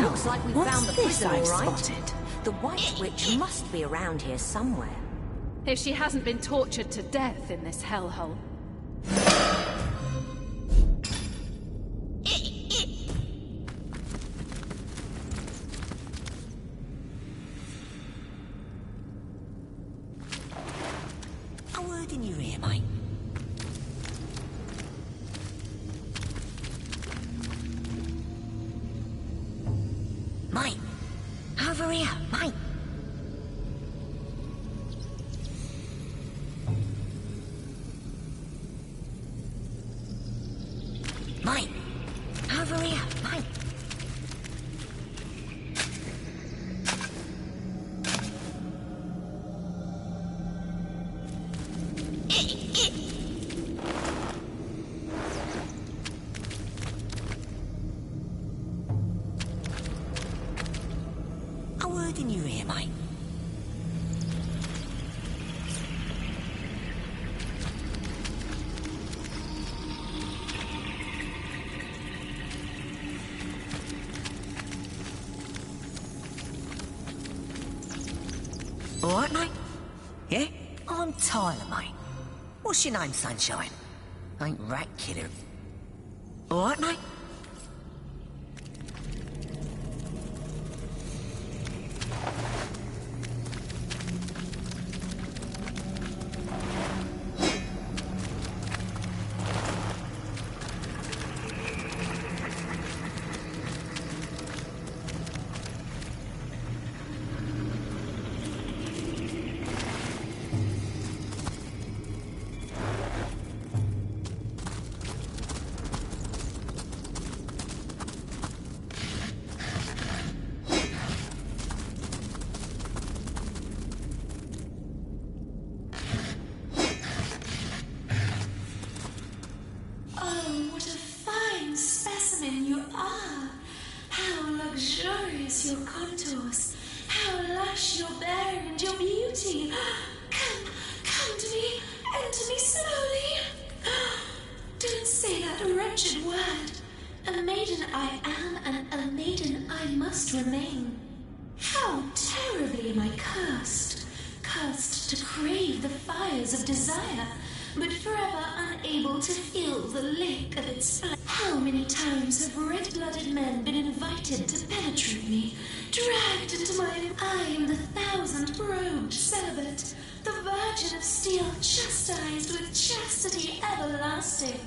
Looks like we found the this prison, I've all right? spotted? The White Witch must be around here somewhere. If she hasn't been tortured to death in this hellhole. A word in your ear, mate. Mate, over here, mate. Mate, over here, mate. Alright, mate? Yeah? I'm Tyler, mate. What's your name, Sunshine? Ain't Rat Killer. Alright, mate? Oh, what a fine specimen you are! How luxurious your contours! How lush your bearing and your beauty! Come to me, enter me slowly! Don't say that wretched word! A maiden I am, and a maiden I must remain. How terribly am I cursed! Cursed to crave the fires of desire, but forever unable to feel the lick of its flame. How many times have red-blooded men been invited to penetrate me, dragged into my... I am the thousand-robed celibate, the virgin of steel, chastised with chastity everlasting.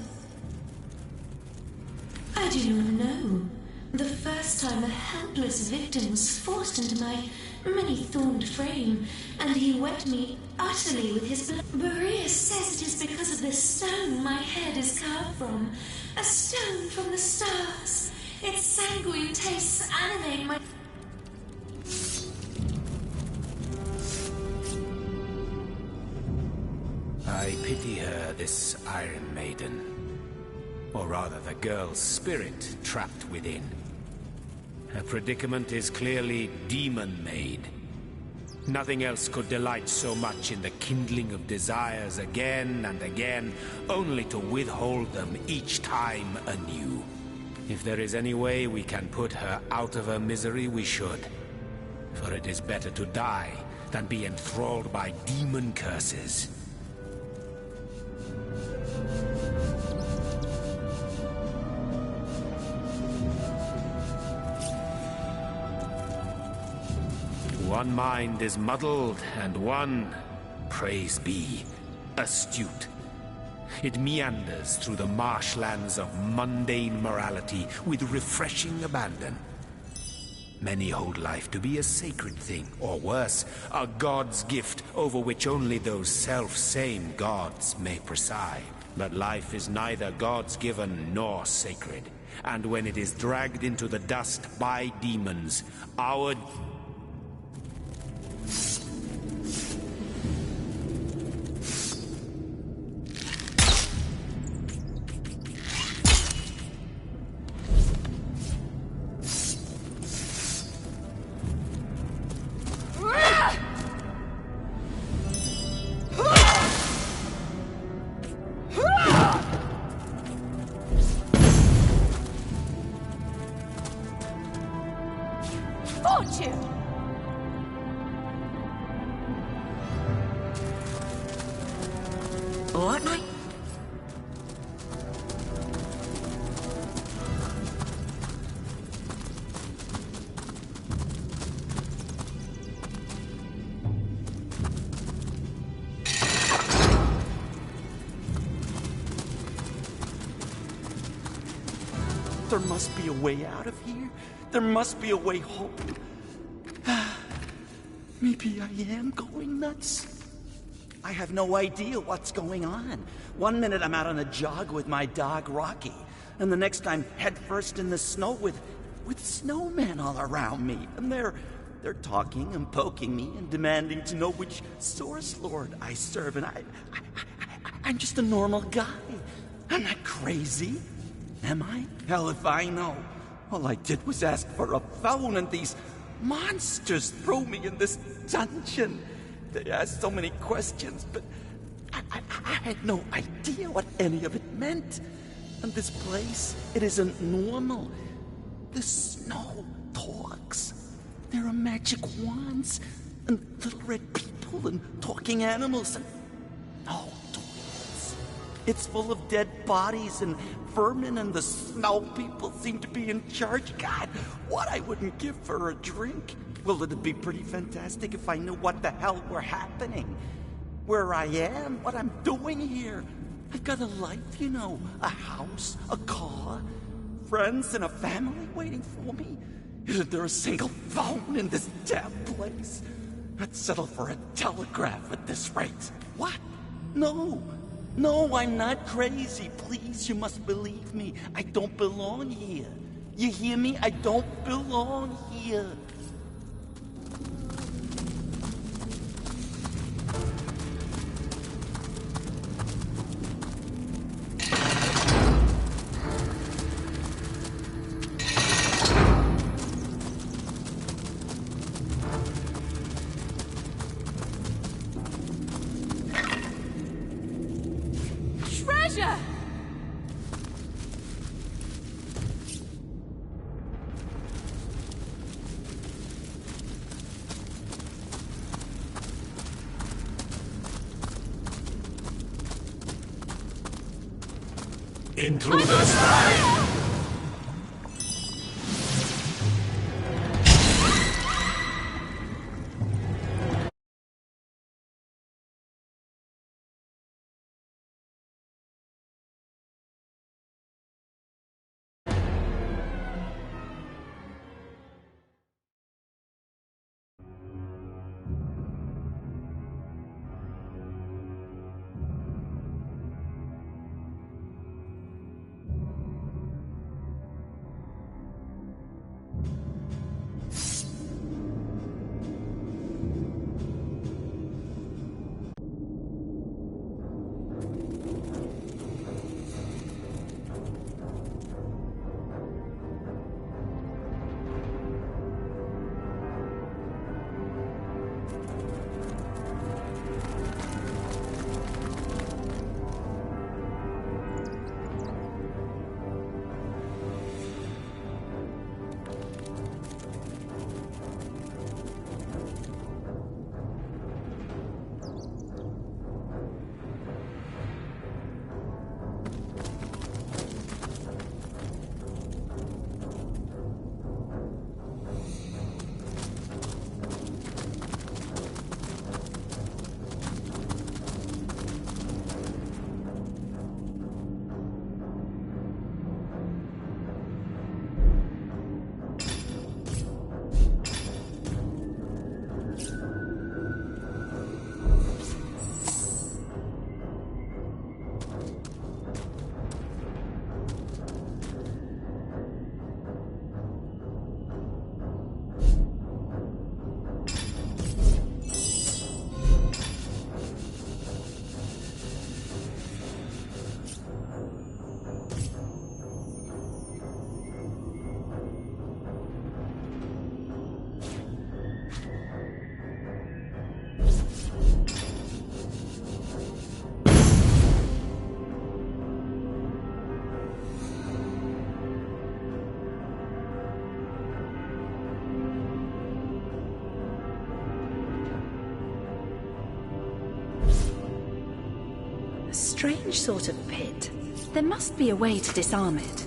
I do not know. The first time a helpless victim was forced into my many-thorned frame, and he wet me utterly with his blood. Boreas says it is because of this stone my head is carved from. A stone from the stars. Its sanguine tastes animate my... I pity her, this Iron Maiden. Or rather, the girl's spirit trapped within. Her predicament is clearly demon-made. Nothing else could delight so much in the kindling of desires again and again, only to withhold them each time anew. If there is any way we can put her out of her misery, we should. For it is better to die than be enthralled by demon curses. One mind is muddled, and one, praise be, astute. It meanders through the marshlands of mundane morality with refreshing abandon. Many hold life to be a sacred thing, or worse, a god's gift over which only those self-same gods may preside. But life is neither God's given nor sacred, and when it is dragged into the dust by demons, our... Fortune! All right, mate? There must be a way out of here. There must be a way home. Maybe I am going nuts. I have no idea what's going on. One minute I'm out on a jog with my dog Rocky, and the next I'm headfirst in the snow with snowmen all around me. And they're talking and poking me and demanding to know which Source Lord I serve. And I'm just a normal guy. I'm not crazy. Am I? Hell if I know. All I did was ask for a phone, and these monsters threw me in this dungeon. They asked so many questions, but I had no idea what any of it meant. And this place, it isn't normal. The snow talks. There are magic wands and little red people people and talking animals and... no, toilets. It's full of dead bodies and vermin, and the snow people seem to be in charge. God, what I wouldn't give for a drink. Well, it'd be pretty fantastic if I knew what the hell were happening. Where I am, what I'm doing here. I've got a life, you know. A house, a car, friends, and a family waiting for me. Isn't there a single phone in this damn place? I'd settle for a telegraph at this rate. What? No. No, I'm not crazy. Please, you must believe me. I don't belong here. You hear me? I don't belong here. Treasure! Intruders! A strange sort of pit. There must be a way to disarm it.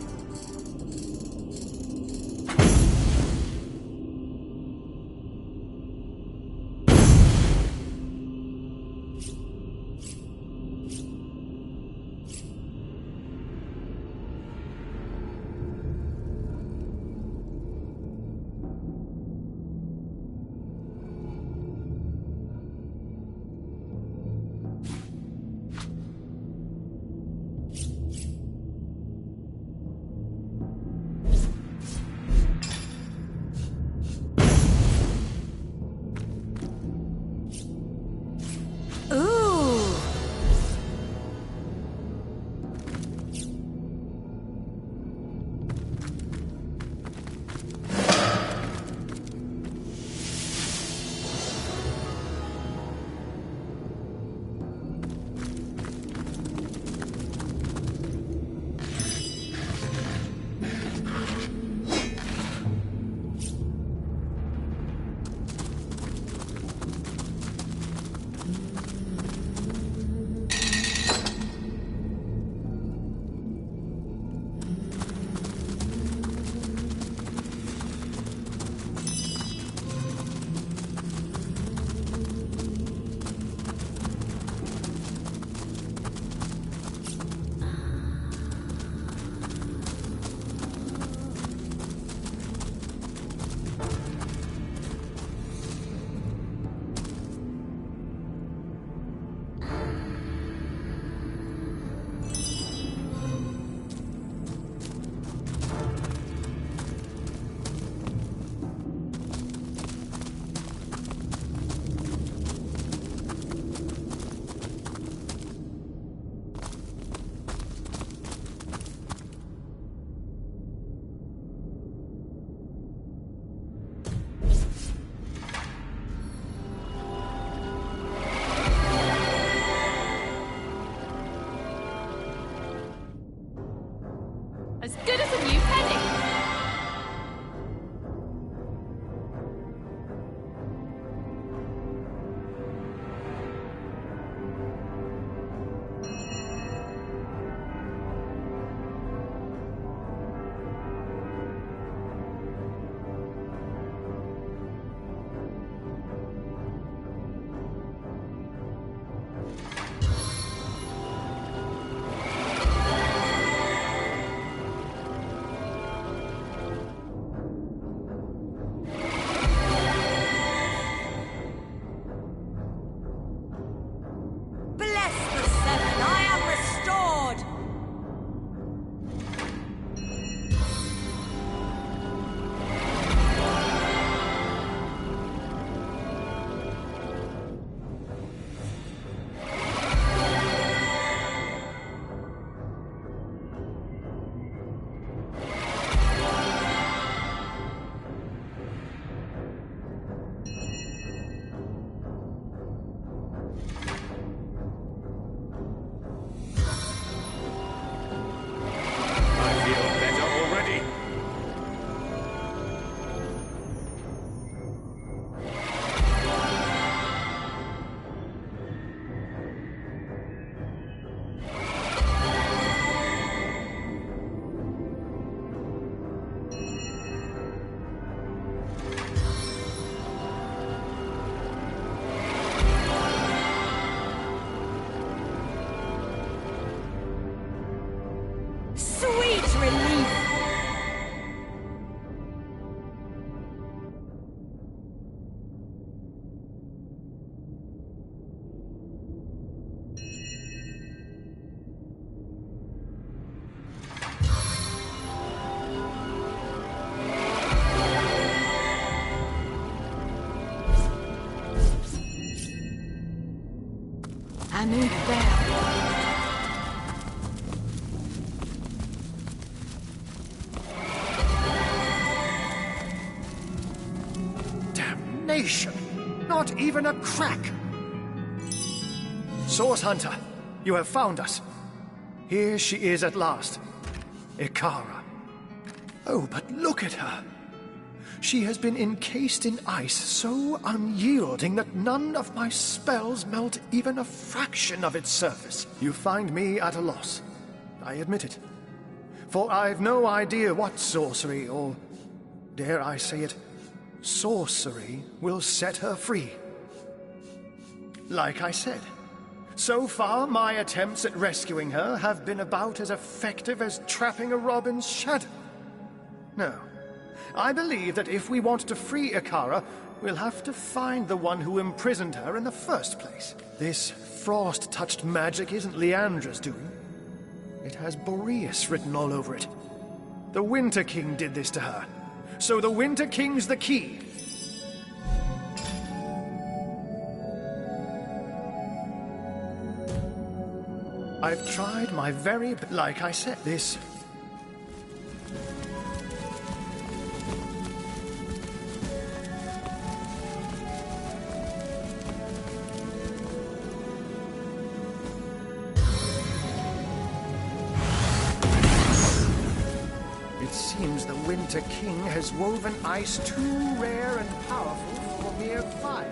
Anu there. Damnation! Not even a crack! Source Hunter, you have found us. Here she is at last. Ikara. Oh, but look at her. She has been encased in ice so unyielding that none of my spells melt even a fraction of its surface. You find me at a loss. I admit it. For I've no idea what sorcery, or dare I say it, sorcery will set her free. Like I said, so far my attempts at rescuing her have been about as effective as trapping a robin's shadow. No, I believe that if we want to free Ikara, we'll have to find the one who imprisoned her in the first place. This frost-touched magic isn't Leandra's doing. It has Boreas written all over it. The Winter King did this to her. So the Winter King's the key. I've tried my very best. Like I said, this... It seems the Winter King has woven ice too rare and powerful for mere fire.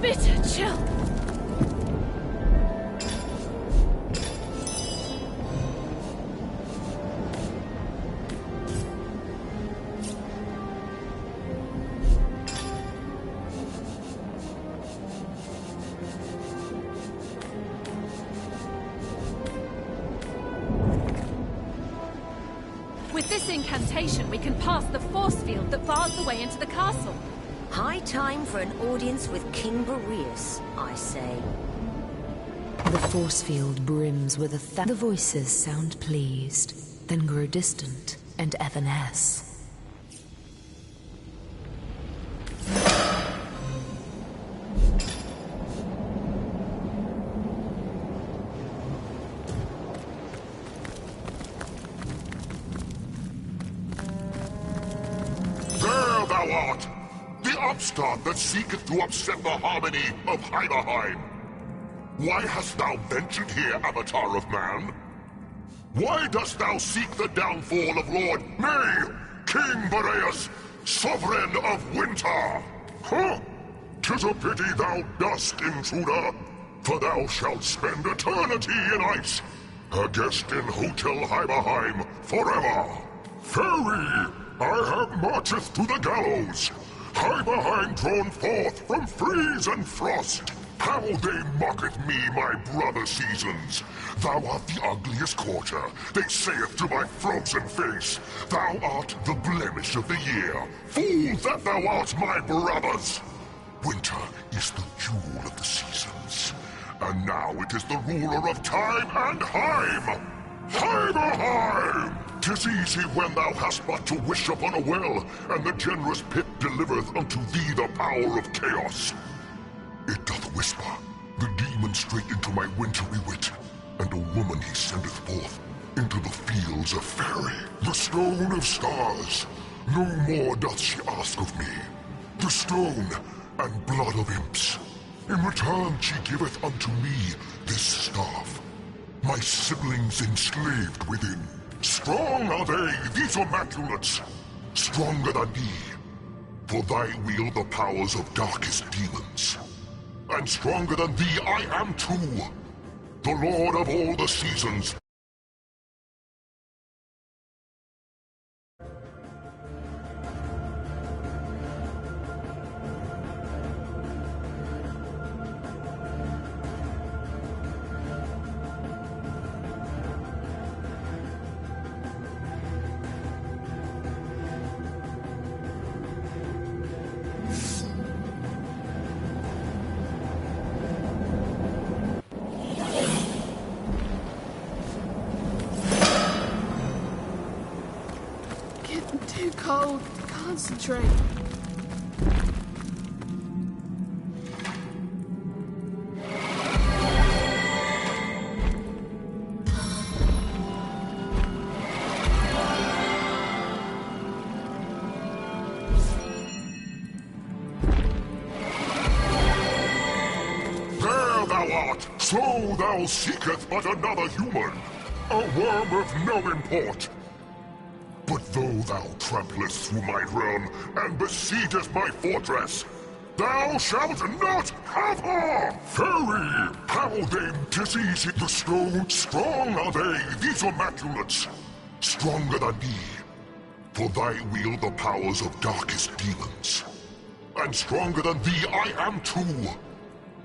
Bitter chill. With this incantation, we can pass the force field that bars the way into the castle. High time for an audience with King Boreas, I say. The force field brims with the voices sound pleased, then grow distant and evanesce. There thou art! The upstart that seeketh to upset the harmony of Heimerheim. Why hast thou ventured here, Avatar of Man? Why dost thou seek the downfall of Lord, nay, King Boreas, Sovereign of Winter? Huh? 'Tis a pity thou dost, intruder, for thou shalt spend eternity in ice, a guest in Hotel Heimerheim forever. Fairy, I have marcheth to the gallows. Heimerheim drawn forth from freeze and frost. How they mocketh me, my brother seasons. Thou art the ugliest quarter, they saith to my frozen face. Thou art the blemish of the year. Fool that thou art, my brothers. Winter is the jewel of the seasons. And now it is the ruler of time and Heim. Heimerheim! 'Tis easy when thou hast but to wish upon a well, and the generous pit delivereth unto thee the power of chaos. It doth whisper, the demon straight into my wintry wit, and a woman he sendeth forth into the fields of Fairy. The stone of stars, no more doth she ask of me. The stone and blood of imps. In return she giveth unto me this staff, my siblings enslaved within. Strong are they, these immaculates, stronger than thee, for thy wield the powers of darkest demons. And stronger than thee I am too, the Lord of all the seasons. too cold to concentrate. There thou art! So thou seeketh but another human, a worm of no import. But though thou tramplest through my realm and besiegest my fortress, thou shalt not have her! Fairy, how then diseased the stone? Strong are they, these immaculates, stronger than thee. For thy wield the powers of darkest demons. And stronger than thee I am too.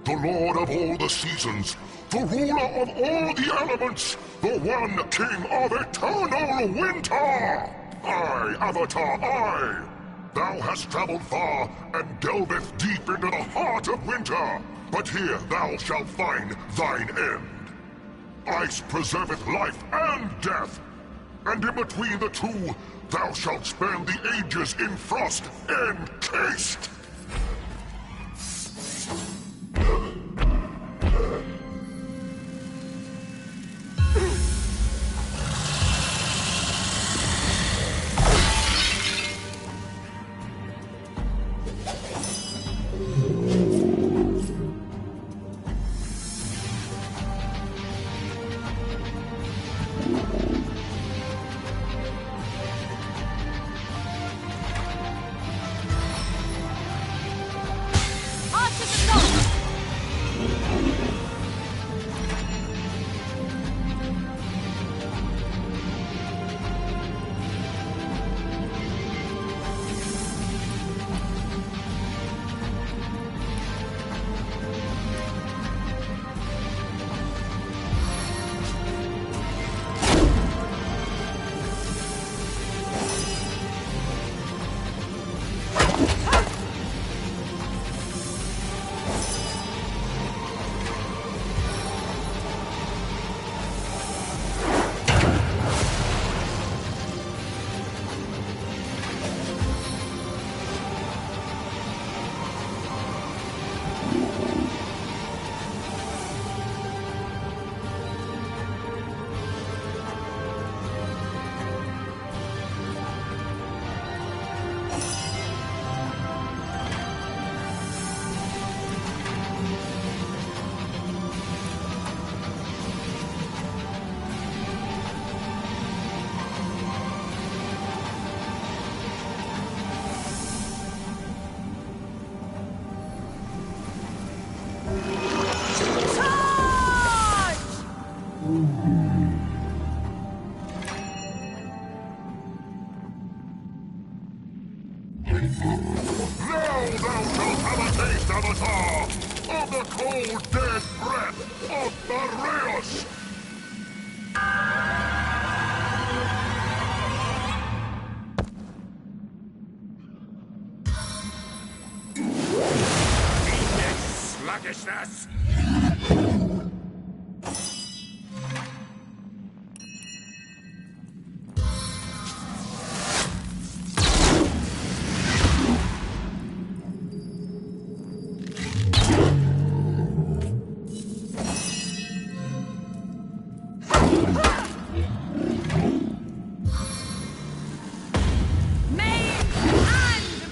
The Lord of all the seasons, the ruler of all the elements, the one king of eternal winter! I, Avatar, I! Thou hast traveled far and delveth deep into the heart of winter, but here thou shalt find thine end. Ice preserveth life and death, and in between the two thou shalt spend the ages in frost encased. Now thou shalt have a taste, Avatar, of the cold, dead breath of Bareus! Sluggishness!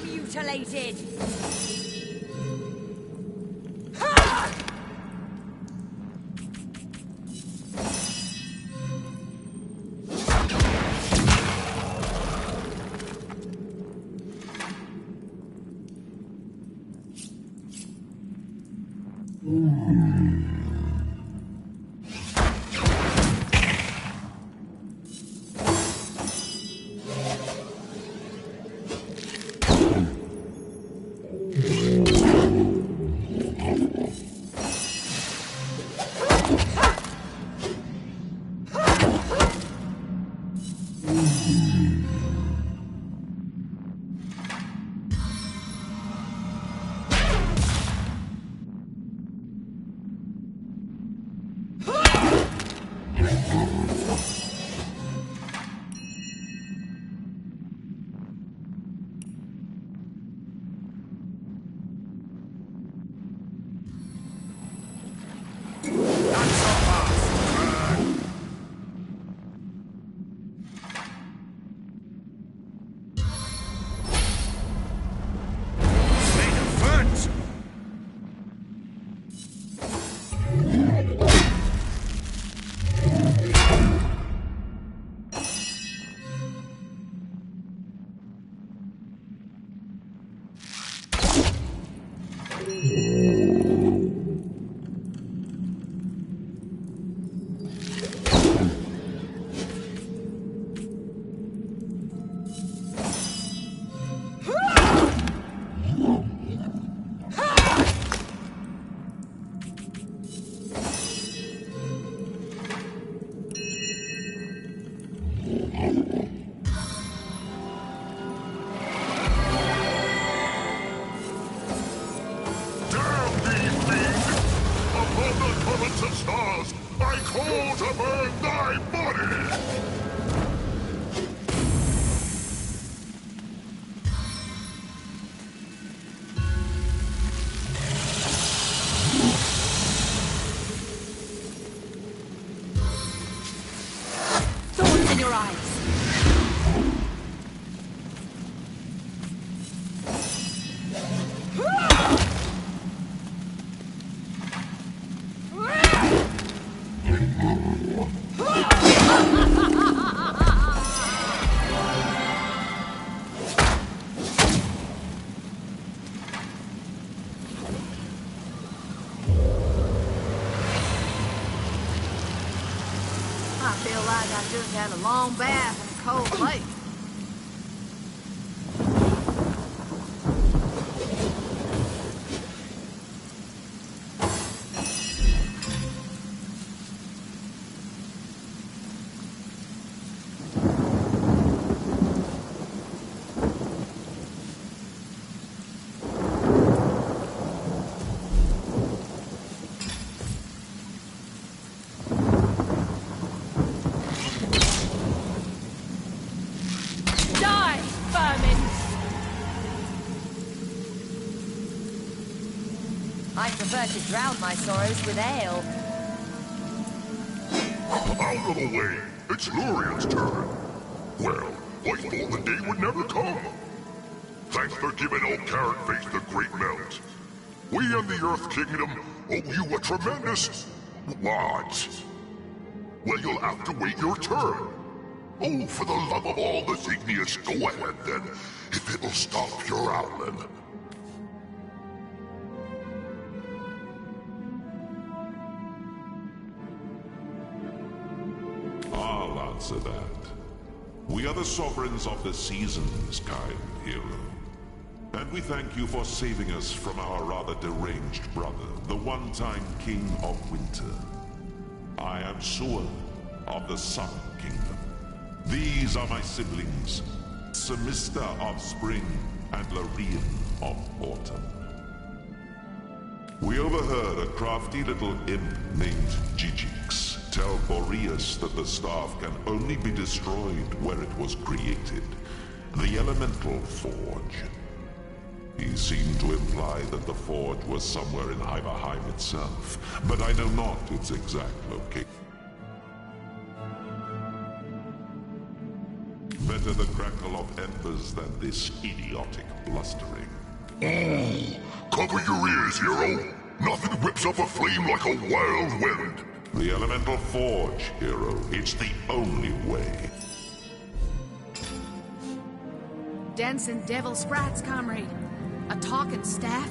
Mutilated! Just had a long bath in a cold lake. I prefer to drown my sorrows with ale. Out of the way! It's Lurian's turn! Well, I thought the day would never come! Thanks for giving old Carrot Face the great melt. We and the Earth Kingdom owe you a tremendous... what? Well, you'll have to wait your turn. Oh, for the love of all that's igneous, go ahead then, if it'll stop your owling. I'll answer that. We are the sovereigns of the seasons, kind hero. And we thank you for saving us from our rather deranged brother, the one-time King of Winter. I am Suan of the Sun Kingdom. These are my siblings, Semista of Spring and Lorien of Autumn. We overheard a crafty little imp named Gigix tell Boreas that the staff can only be destroyed where it was created, the Elemental Forge. He seemed to imply that the forge was somewhere in Iberheim itself, but I know not its exact location. Better the crackle of embers than this idiotic blustering. Oh, cover your ears, hero. Nothing whips up a flame like a wild wind. The Elemental Forge, hero. It's the only way. Dancing devil sprats, comrade. A talking staff.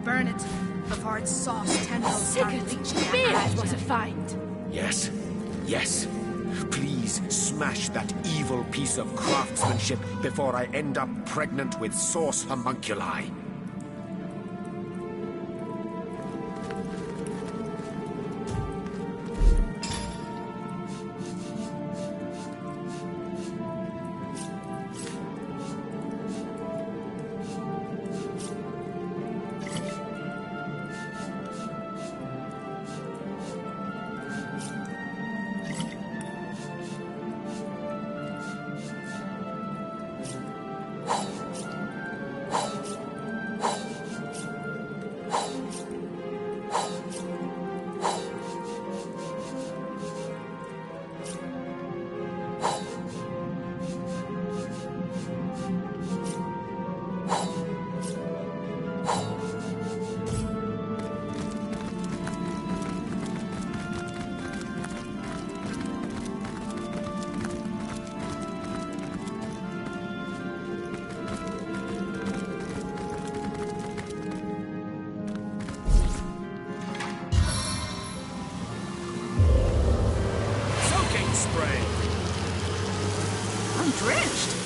Burn it before its sauce tendrils start leaching out. Beard was a find. Yes, yes. Please smash that evil piece of craftsmanship before I end up pregnant with source homunculi. spray. I'm drenched.